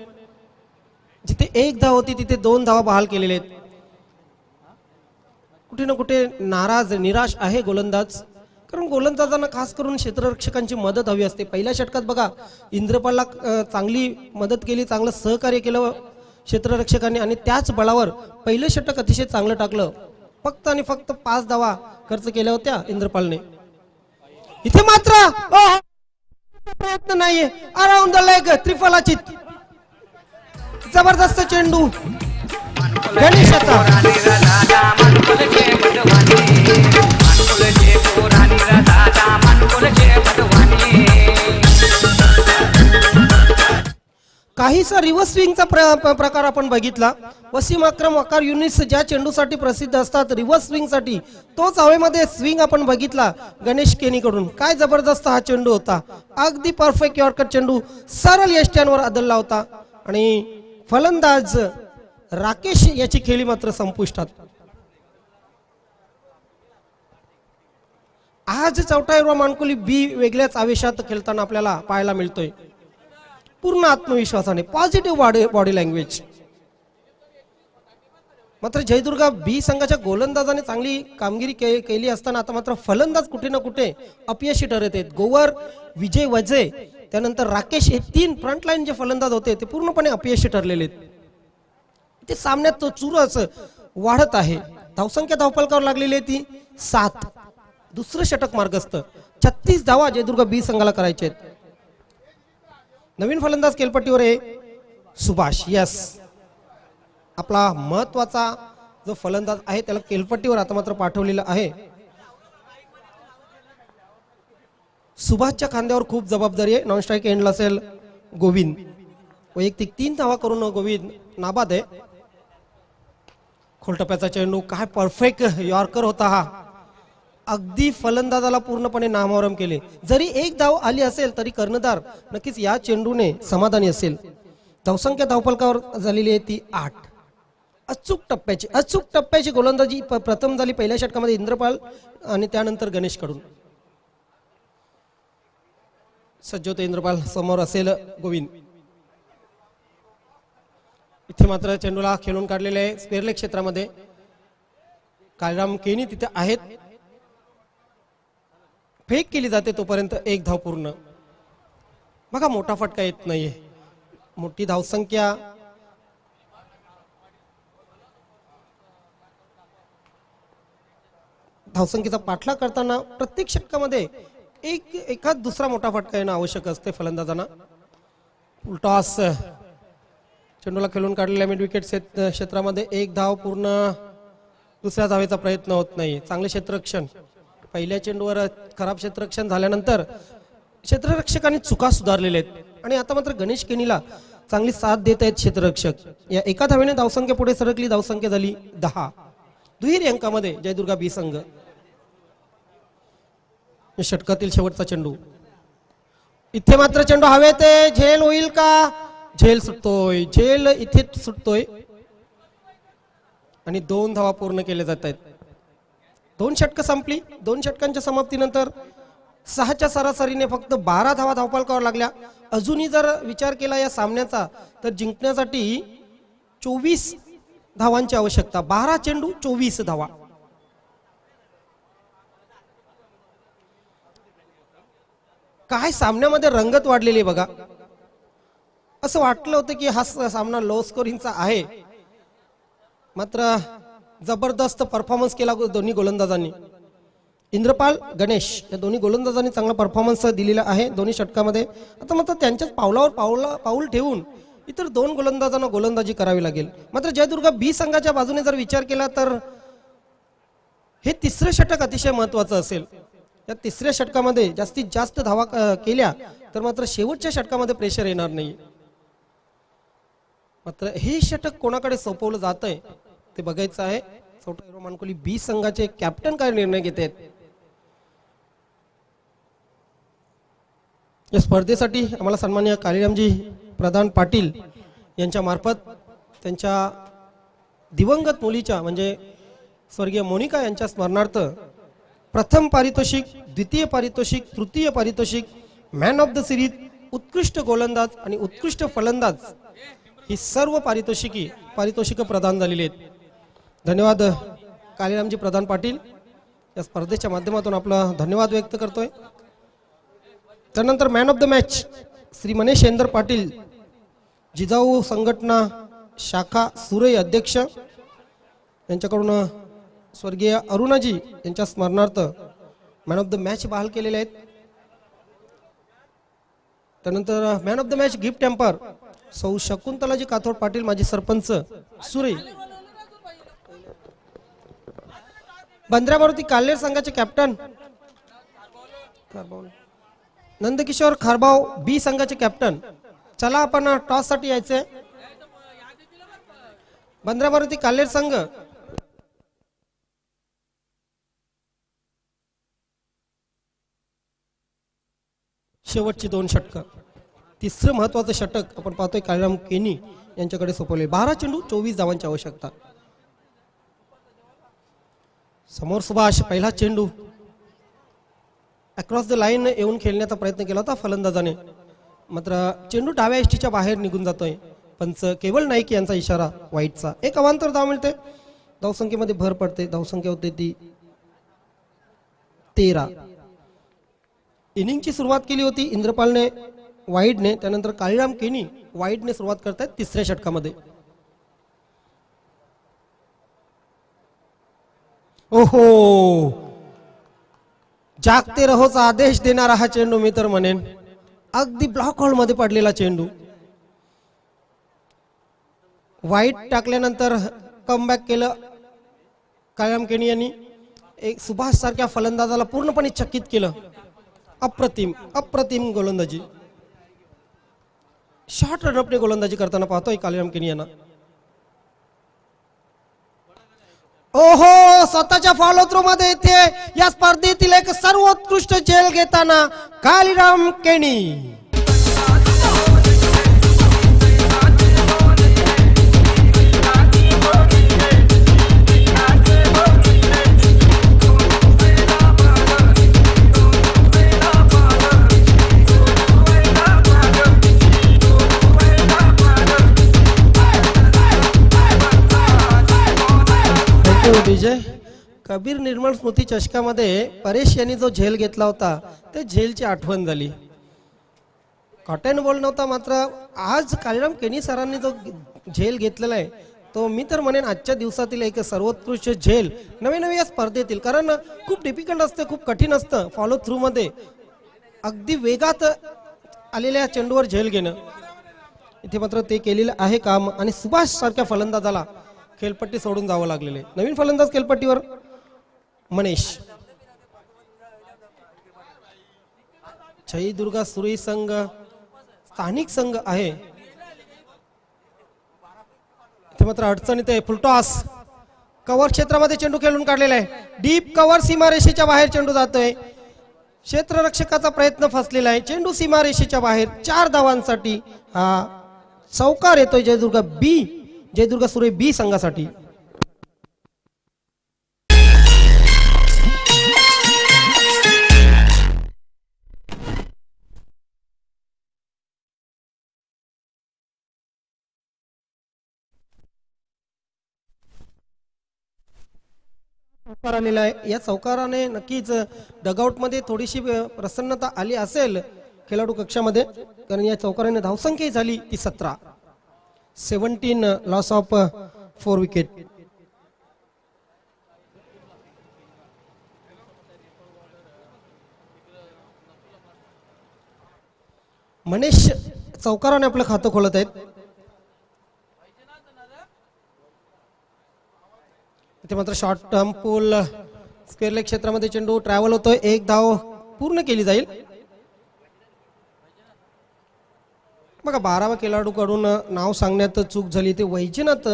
जिथे 1 धाव होती तिथे 2 धावा बहाल केलेले आहेत. कुठे ना कुठे नाराज निराश आहे गोलंदाज, कारण गोलंदाजांना खास करून क्षेत्ररक्षकांची मदत हवी असते. पहिल्या षटकात बघा इंद्रपालला चांगली मदत केली, चांगलं सहकार्य केलं क्षेत्ररक्षकांनी आणि त्याच बळावर पहिलं षटक अतिशय चांगलं टाकलं. फक्त आणि फक्त 5 धावा खर्च केल्या होत्या इंद्रपालने. इथे मात्र प्रयत्न नाहीये, अराउंड द लेग त्रिफलाची जबरदस्त चेंडू गणेशाचा. काहीसा रिव्हर्स स्विंगचा प्रकार आपण बघितला. वसीम अक्रम वकार युनिस ज्या चेंडूसाठी प्रसिद्ध असतात रिव्हर्स स्विंगसाठी, तोच हवेमध्ये स्विंग आपण बघितला गणेश केनीकडून. काय जबरदस्त हा चेंडू होता, अगदी परफेक्ट यॉर्कर चेंडू सरळ यष्ट्यांवर आदळला होता आणि फलंदाज राकेश याची खेळी मात्र संपुष्टात. आज चौथा मानकुली बी वेगळ्याच आवेशात खेळताना आपल्याला पाहायला मिळतोय. पूर्ण आत्मविश्वासाने पॉझिटिव्ह बॉडी लँग्वेज. मात्र जयदुर्गा बी संघाच्या गोलंदाजाने चांगली कामगिरी केली असताना आता मात्र फलंदाज कुठे ना कुठे अपयशी ठरत आहेत. गोवर, विजय वजे, त्यानंतर राकेश हे 3 फ्रंटलाईन जे फलंदाज होते ते पूर्णपणे अपयशी ठरलेले आहेत. ते सामन्यात तो चुरस वाढत आहे. धावसंख्या धावफलकावर लागलेली आहे ती 7. दुसरं षटक मार्गस्थ. 36 धावा जयदुर्गा बी संघाला करायचे आहेत. नवीन फलंदाज केलपट्टीवर आहे सुभाष. यस, आपला महत्वाचा जो फलंदाज आहे त्याला केलपट्टीवर आता मात्र पाठवलेलं आहे. सुभाषच्या खांद्यावर खूप जबाबदारी आहे. नॉन स्ट्राईक एंडला असेल गोविंद. वैयक्तिक 3 धावा करून गोविंद नाबाद आहे. खोलटप्प्याचा चेंडू, काय परफेक्ट यॉर्कर होता हा. अगदी फलंदाजाला पूर्णपणे नामोहरम केले. जरी 1 धाव आली असेल तरी कर्णधार नक्कीच या चेंडूने समाधानी असेल. धावसंख्या धावफलकावर झालेली आहे ती 8. अचूक टप्प्याची गोलंदाजी प्रथम झाली पहिल्या षटकामध्ये इंद्रपाल आणि त्यानंतर गणेश कडून. सज्ज होते इंद्रपाल, समोर असेल गोविंद. इथे मात्र चेंडूला खेळून काढलेले आहे स्पेअरलेग क्षेत्रामध्ये. काळराम केनी तिथे आहेत. फेक केली जाते तोपर्यंत 1 धाव पूर्ण. बघा मोठा फटका येत नाहीये. मोठी धावसंख्या धावसंख्येचा पाठलाग करताना प्रत्येक षटकामध्ये एखाद दुसरा मोठा फटका येणं आवश्यक असते फलंदाजांना. उलटॉस चेंडूला खेळून काढलेल्या मिड विकेट क्षेत्रामध्ये 1 धाव पूर्ण. दुसऱ्या धावेचा प्रयत्न होत नाही. चांगले क्षेत्ररक्षण. पहिल्या चेंडूवर खराब क्षेत्ररक्षण झाल्यानंतर क्षेत्ररक्षकांनी चुका सुधारलेल्या आहेत आणि आता मात्र गणेश केनीला चांगली साथ देत आहेत क्षेत्ररक्षक. या एका धावेने धावसंख्या पुढे सरकली. धावसंख्या झाली 10. दुहेरी अंकामध्ये जयदुर्गा बी संघ. षटकातील शेवटचा चेंडू. इथे मात्र चेंडू हवेत आहे. झेल होईल का? झेल सुटतोय. झेल इथे सुटतोय आणि 2 धावा पूर्ण केले जात आहेत. 2 षटकं संपली. 2 षटकांच्या समाप्तीनंतर 6च्या सरासरीने फक्त 12 धावा धावफलकावर लागल्या. अजूनही जर विचार केला या सामन्याचा तर जिंकण्यासाठी 24 धावांची आवश्यकता. 12 चेंडू 24 धावा. काय सामन्यामध्ये रंगत वाढलेली बघा. असं वाटलं होतं की हा सामना लो स्कोरिंगचा आहे, मात्र जबरदस्त परफॉर्मन्स केला दोन्ही गोलंदाजांनी. इंद्रपाल, गणेश या दोन्ही गोलंदाजांनी चांगला परफॉर्मन्स दिलेला आहे दोन्ही षटकामध्ये. आता मात्र त्यांच्याच पावलावर पाऊल ठेवून इतर 2 गोलंदाजांना गोलंदाजी करावी लागेल. मात्र जयदुर्गा बी संघाच्या बाजूने जर विचार केला तर हे 3रं षटक अतिशय महत्वाचं असेल. या 3ऱ्या षटकामध्ये जास्तीत जास्त धावा केल्या तर मात्र शेवटच्या षटकामध्ये प्रेशर येणार नाही. मात्र हे षटक कोणाकडे सोपवलं जात आहे ते बघायचं आहे. चौथा हिरो मानकुली बी संघाचे कॅप्टन काय निर्णय घेत आहेत. या स्पर्धेसाठी आम्हाला सन्माननीय कालीरामजी प्रधान पाटील यांच्या मार्फत त्यांच्या दिवंगत मुलीच्या म्हणजे स्वर्गीय मोनिका यांच्या स्मरणार्थ प्रथम पारितोषिक, द्वितीय पारितोषिक, तृतीय पारितोषिक, मॅन ऑफ द सिरीज, उत्कृष्ट गोलंदाज आणि उत्कृष्ट फलंदाज ही सर्व पारितोषिकं प्रदान झालेली आहेत. धन्यवाद कालीरामजी प्रधान पाटील, या स्पर्धेच्या माध्यमातून आपला धन्यवाद व्यक्त करतोय. त्यानंतर man of the match Shri Maneshendra Patil, Jijau संघटना शाखा सुरई अध्यक्ष, यांच्याकडून स्वर्गीय अरुणाजी यांच्या स्मरणार्थ मॅन ऑफ द मॅच बहाल केलेले आहेत. त्यानंतर man of the match gift hamper सौ शकुंतलाजी काथोड पाटील, माजी सरपंच सुरई. बंद्रा मारुती काल्हेर संघाचे कॅप्टन नंदकिशोर खारबाव बी संघाचे कॅप्टन. चला आपण टॉस साठी यायचंय. बंद्रा मारुती काल्हेर संघ शेवटची 2 षटकं. तिसरं महत्वाचं षटक आपण पाहतोय कालीराम केनी यांच्याकडे सोपवले. 12 चेंडू 24 धावांची आवश्यकता. समोर सुभाष, पहिला चेंडू अक्रॉस द लाईन येऊन खेळण्याचा प्रयत्न केला होता फलंदाजाने, मात्र चेंडू डाव्या एष्टीच्या बाहेर निघून जातोय. पंच केवळ नाईक यांचा इशारा वाईटचा. एक अवांतर धाव मिळते. धावसंख्येमध्ये भर पडते. धावसंख्या होते ती 13. इनिंगची सुरुवात केली होती इंद्रपालने वाईडने, त्यानंतर कालीराम केनी वाईडने सुरुवात करतायत तिसऱ्या षटकामध्ये. ओहो, जागते रहोचा आदेश देणारा हा चेंडू मी तर म्हणेन. अगदी ब्लॉक होल मध्ये पडलेला चेंडू. वाईट टाकल्यानंतर कमबॅक केलं कालीराम केनी यांनी. एक सुभाष सारख्या फलंदाजाला पूर्णपणे चकित केलं. अप्रतिम गोलंदाजी. शॉर्ट रनअपने गोलंदाजी करताना पाहतोय कालीराम केनी यांना. ओहो, स्वतःच्या फॉलो थ्रू मध्ये इथे या स्पर्धेतील एक सर्वोत्कृष्ट झेल घेताना कालीराम केनी. विजय कबीर निर्मळ स्मृती चषकामध्ये परेश यांनी जो झेल घेतला होता त्या झेलची आठवण झाली. कॉटन बॉल नव्हता, मात्र आज कालीराम केनी सरांनी जो झेल घेतलेला आहे तो मी तर म्हणेन आजच्या दिवसातील एक सर्वोत्कृष्ट झेल नवे या स्पर्धेतील. कारण खूप डिफिकल्ट असतं, खूप कठीण असतं फॉलो थ्रू मध्ये अगदी वेगात आलेल्या चेंडूवर झेल घेणं. इथे मात्र ते केलेलं आहे काम आणि सुभाष सारख्या फलंदाजाला खेळपट्टी सोडून जावं लागलेले. नवीन फलंदाज खेळपट्टीवर मनेश. जय दुर्गा सुरई संघ स्थानिक संघ आहे. इथे मात्र अडचणीत आहे. फुलटॉस कव्हर क्षेत्रामध्ये चेंडू खेळून काढलेला आहे. डीप कव्हर सीमारेषेच्या बाहेर चेंडू जातोय. क्षेत्ररक्षकाचा प्रयत्न फसलेला आहे. चेंडू सीमारेषेच्या बाहेर. 4 धावांसाठी हा चौकार येतोय जयदुर्गा सुरई बी संघासाठी. चौकार आलेला आहे. या चौकाराने नक्कीच डगआउट मध्ये थोडीशी प्रसन्नता आली असेल खेळाडू कक्षामध्ये, कारण या चौकाराने धावसंख्या झाली ती 17. 17 लॉस ऑफ 4 विकेट. मनीष चौकाराने आपलं खातं खोलत आहेत. इथे मात्र शॉर्ट टर्म पूल स्क्वेअर लेग क्षेत्रामध्ये चेंडू ट्रॅव्हल होतोय. 1 धाव पूर्ण केली जाईल. बघा 12व्या खेळाडूकडून नाव सांगण्यात चूक झाली. ते वैजनाथ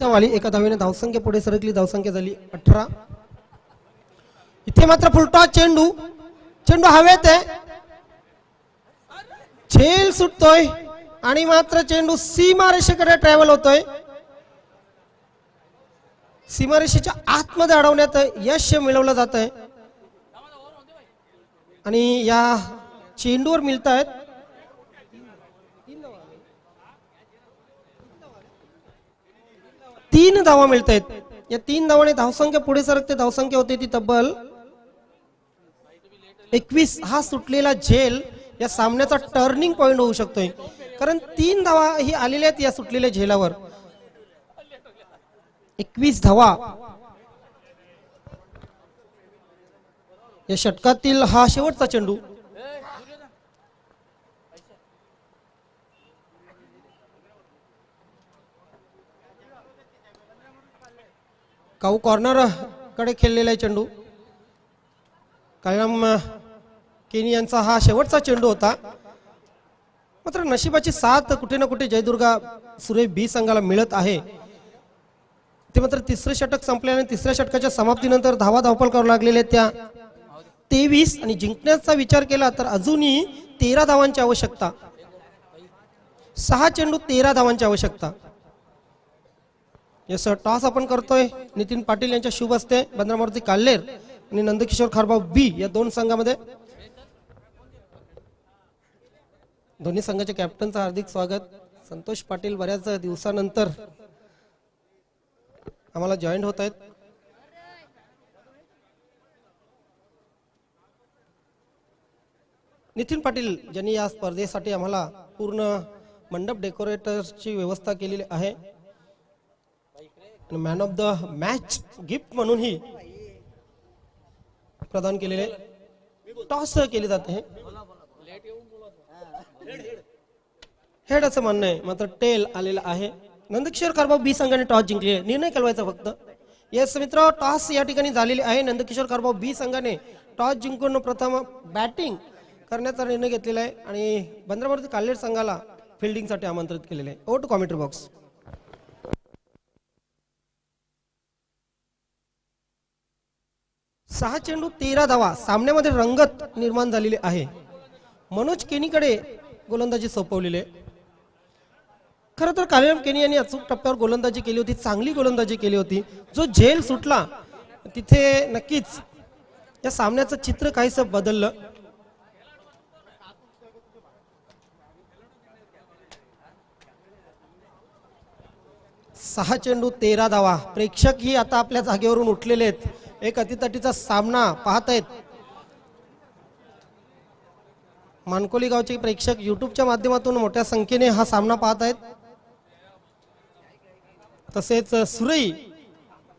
धाव आली. एका धावेने धावसंख्या पुढे सरकली. धावसंख्या झाली 18. इथे मात्र फुलटॉस चेंडू हवेत आहे. झेल सुटतोय आणि मात्र चेंडू सीमारेषेकडे ट्रॅव्हल होतोय. सीमारेषेच्या आतमध्ये अडवण्यात यश मिळवलं जात आहे आणि या चेंडूवर मिळत आहेत 3 धावा मिळत आहेत. या 3 धावाने धावसंख्या पुढे सरकते. धावसंख्या होते ती तब्बल 21. हा सुटलेला झेल या सामन्याचा टर्निंग पॉइंट होऊ शकतोय, कारण 3 धावा ही आलेल्या आहेत या सुटलेल्या झेलावर. 21 धावा या षटकातील हा शेवटचा चेंडू. काऊ कॉर्नर कडे खेळलेला आहे चेंडू. कायम केनी यांचा हा शेवटचा चेंडू होता. मात्र नशिबाची साथ कुठे ना कुठे जयदुर्गा सुरे बी संघाला मिळत आहे. ते मात्र तिसरे षटक संपल्याने तिसऱ्या षटकाच्या समाप्तीनंतर धावपळ करावं लागलेले त्या 23 आणि जिंकण्याचा विचार केला तर अजूनही 13 धावांची आवश्यकता. 6 चेंडू 13 धावांची आवश्यकता. यस टॉस आपण करतोय. नितीन पाटील यांच्या शुभ हस्ते बंद्रामारुती काल्हेर आणि नंदकिशोर खारबाव बी या 2 संघामध्ये. दोन्ही संघाच्या कॅप्टनचं हार्दिक स्वागत. संतोष पाटील बऱ्याच दिवसानंतर आम्हाला जॉईन होत आहेत. नितीन पाटील ज्यांनी या स्पर्धेसाठी आम्हाला पूर्ण मंडप डेकोरेटरची व्यवस्था केलेली आहे. Man of the match gift म्हणूनही प्रदान केलेले. टॉस केले जाते. हेड असं म्हणणं आहे, मात्र टेल आलेला आहे. नंदकिशोर खारबाव बी संघाने टॉस जिंकले. निर्णय कळवायचा फक्त. येस मित्र, टॉस या ठिकाणी झालेली आहे. नंदकिशोर खारबाव बी संघाने टॉस जिंकून प्रथम बॅटिंग करण्याचा निर्णय घेतलेला आहे आणि बंद्रामारुती काल्हेर संघाला फिल्डिंगसाठी आमंत्रित केलेले आहे. Over to commentary box. 6 चेंडू 13 धावा. सामन्यामध्ये रंगत निर्माण झालेली आहे. मनोज केनीकडे गोलंदाजी सोपवलेली आहे. खरं तर कालिराम केनी यांनी अचूक टप्प्यावर गोलंदाजी केली होती. चांगली गोलंदाजी केली होती. जो झेल सुटला तिथे नक्कीच या सामन्याचं चित्र काहीसं बदललं. सहा चेंडू 13 धावा. प्रेक्षक ही आता आपल्या जागेवरून उठलेले आहेत. एक अतितटीचा सामना पाहत आहेत. मानकोली गावचे प्रेक्षक युट्यूबच्या माध्यमातून मोठ्या संख्येने हा सामना पाहत आहेत. तसेच सुरई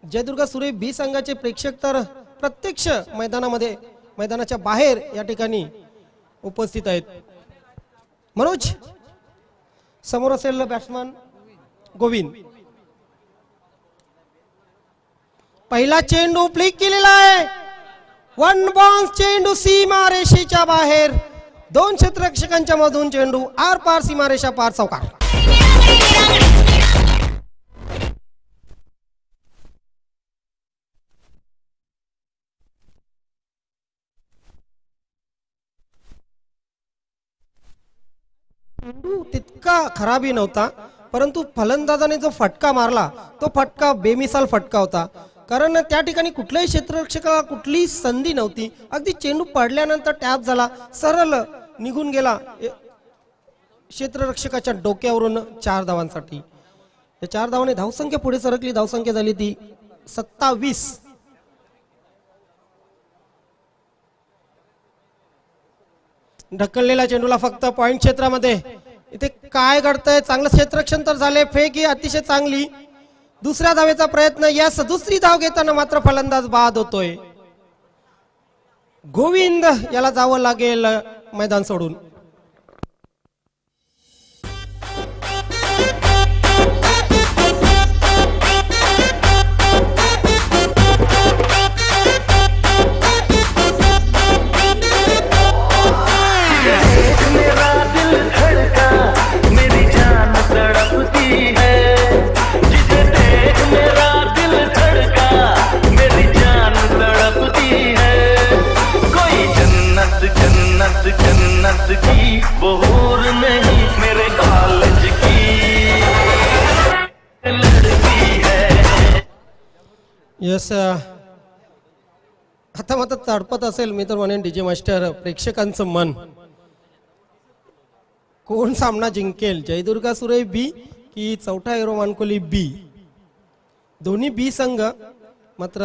जयदुर्गा सुरई बी संघाचे प्रेक्षक तर प्रत्यक्ष मैदानामध्ये मैदानाच्या बाहेर या ठिकाणी उपस्थित आहेत. मनोज समोर असेल बॅट्समन गोविंद. पहिला चेंडू फ्लिक केलेला आहे. 1 बाउन्स चेंडू सीमा रेषेच्या बाहेर. 2 क्षेत्ररक्षकांच्या मधून चेंडू आर पार सीमारेषा पार चौकार. चेंडू तितका खराबही नव्हता, परंतु फलंदाजाने जो फटका मारला तो फटका बेमिसाल फटका होता. कारण त्या ठिकाणी कुठल्याही क्षेत्ररक्षकाला कुठलीही संधी नव्हती. अगदी चेंडू पडल्यानंतर टॅप झाला, सरळ निघून गेला क्षेत्ररक्षकाच्या डोक्यावरून 4 धावांसाठी. या 4 धावाने धावसंख्या पुढे सरकली. धावसंख्या झाली ती 27. ढकललेल्या चेंडूला फक्त पॉइंट क्षेत्रामध्ये. इथे काय घडतंय? चांगलं क्षेत्ररक्षण तर झाले. फेक ही अतिशय चांगली. दुसऱ्या धावेचा प्रयत्न. यस, दुसरी धाव घेताना मात्र फलंदाज बाद होतोय. गोविंद याला जावं लागेल मैदान सोडून. जन्नत यस आता मात्र तडपत असेल मी तर म्हणेन डीजे मास्टर प्रेक्षकांचं मन कोण सामना जिंकेल जयदुर्गा सुरई बी की चौथा एरो मानकोली बी दोन्ही बी संघ मात्र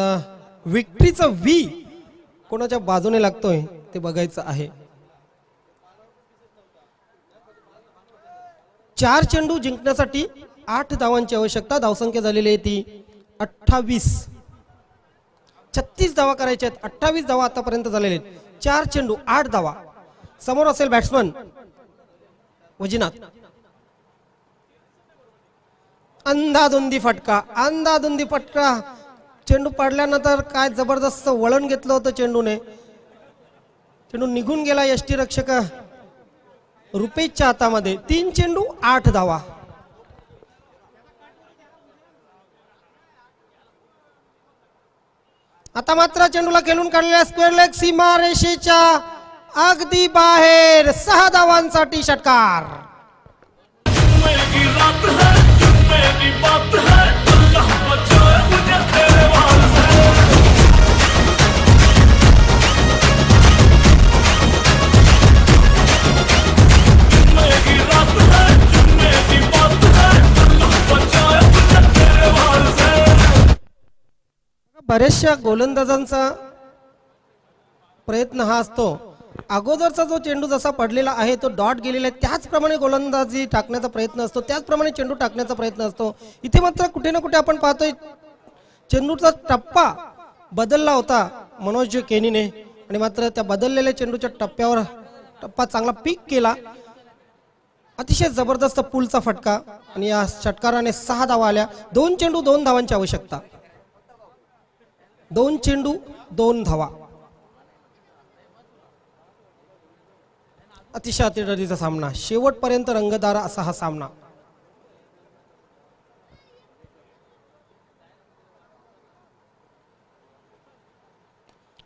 विक्ट्रीचा व्ही कोणाच्या बाजूने लागतोय ते बघायचं आहे 4 चेंडू जिंकण्यासाठी 8 धावांची आवश्यकता धावसंख्या झालेली आहे ती 28 36 धावा करायच्या आहेत 28 धावा आतापर्यंत झालेले आहेत 4 चेंडू 8 धावा समोर असेल बॅट्समन वजीनाथ अंधाधुंदी फटका चेंडू पडल्यानंतर काय जबरदस्त वळण घेतलं होतं चेंडूने चेंडू निघून गेला यष्टी रक्षक रुपेशच्या हातामध्ये 3 चेंडू 8 धावा आता मात्र चेंडूला खेळून काढलेल्या स्क्वेअर लेग सीमा रेषेच्या अगदी बाहेर 6 धावांसाठी षटकार बरेचशा गोलंदाजांचा प्रयत्न हा असतो अगोदरचा जो चेंडू जसा पडलेला आहे तो डॉट गेलेला आहे त्याचप्रमाणे गोलंदाजी टाकण्याचा प्रयत्न असतो त्याचप्रमाणे चेंडू टाकण्याचा प्रयत्न असतो इथे मात्र कुठे ना कुठे आपण पाहतोय चेंडूचा टप्पा बदलला होता मनोज केनीने आणि मात्र त्या बदललेल्या चेंडूच्या टप्प्यावर टप्पा चांगला पिक केला अतिशय जबरदस्त पुलचा फटका आणि या षटकाराने 6 धावा आल्या 2 चेंडू 2 धावांची आवश्यकता 2 चेंडू 2 धावा अतिशय अतिशयचा सामना शेवटपर्यंत रंगतदार असा हा सामना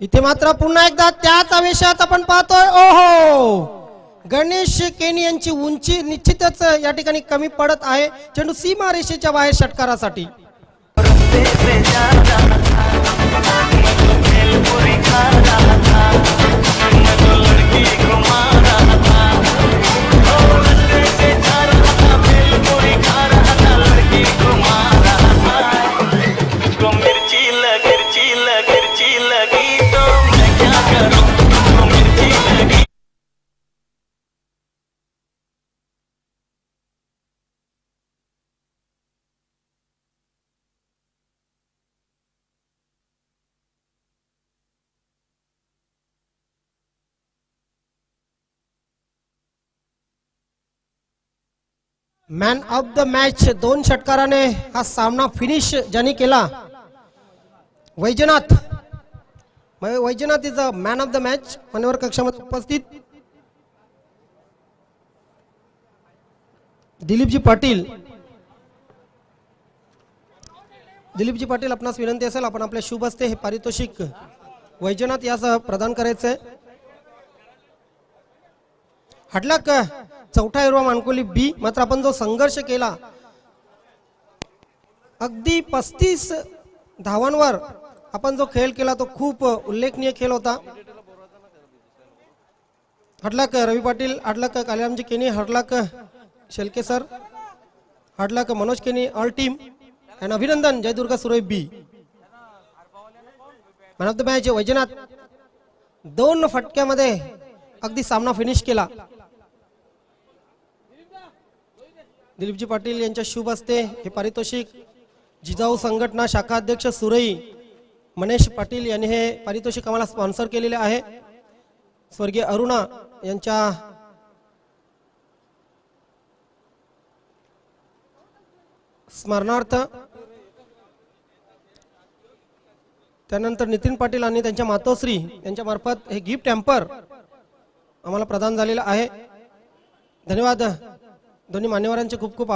इथे मात्र पुन्हा एकदा त्याच आवेशात आपण पाहतोय ओहो गणेश केनी यांची उंची निश्चितच या ठिकाणी कमी पडत आहे चेंडू सीमा रेषेच्या बाहेर षटकारासाठी मॅन ऑफ द मॅच 2 षटकाराने हा सामना फिनिश ज्यांनी केला Vaijnath is a man of the match मान्यवर कक्षामध्ये उपस्थित दिलीपजी पाटील आपणास विनंती असेल आपण आपल्या शुभ हस्ते हे पारितोषिक वैजनाथ यास प्रदान करायचंय हडलक चौथा एरो मानकोली बी मात्र आपण जो संघर्ष केला अगदी 35 धावांवर आपण जो खेळ केला तो खूप उल्लेखनीय खेळ होता हडलक रवी पाटील हडलक कालिरामजी केनी हडलक शेलके सर हडलक मनोज केनी ऑल टीम आणि अभिनंदन Jaidurga Surai B man of the match Vaijnath 2 फटक्यामध्ये अगदी सामना फिनिश केला दिलीपजी पाटील यांच्या शुभ हस्ते हे पारितोषिक जिजाऊ संघटना शाखा अध्यक्ष सुरई मनेश पाटील यांनी हे पारितोषिक आम्हाला स्पॉन्सर केलेले आहे स्वर्गीय अरुणा यांच्या स्मरणार्थ त्यानंतर नितीन पाटील आणि त्यांच्या मातोश्री यांच्या मार्फत हे गिफ्ट हॅम्पर आम्हाला प्रदान झालेलं आहे धन्यवाद दोन्ही मान्यवरांचे खूप खूप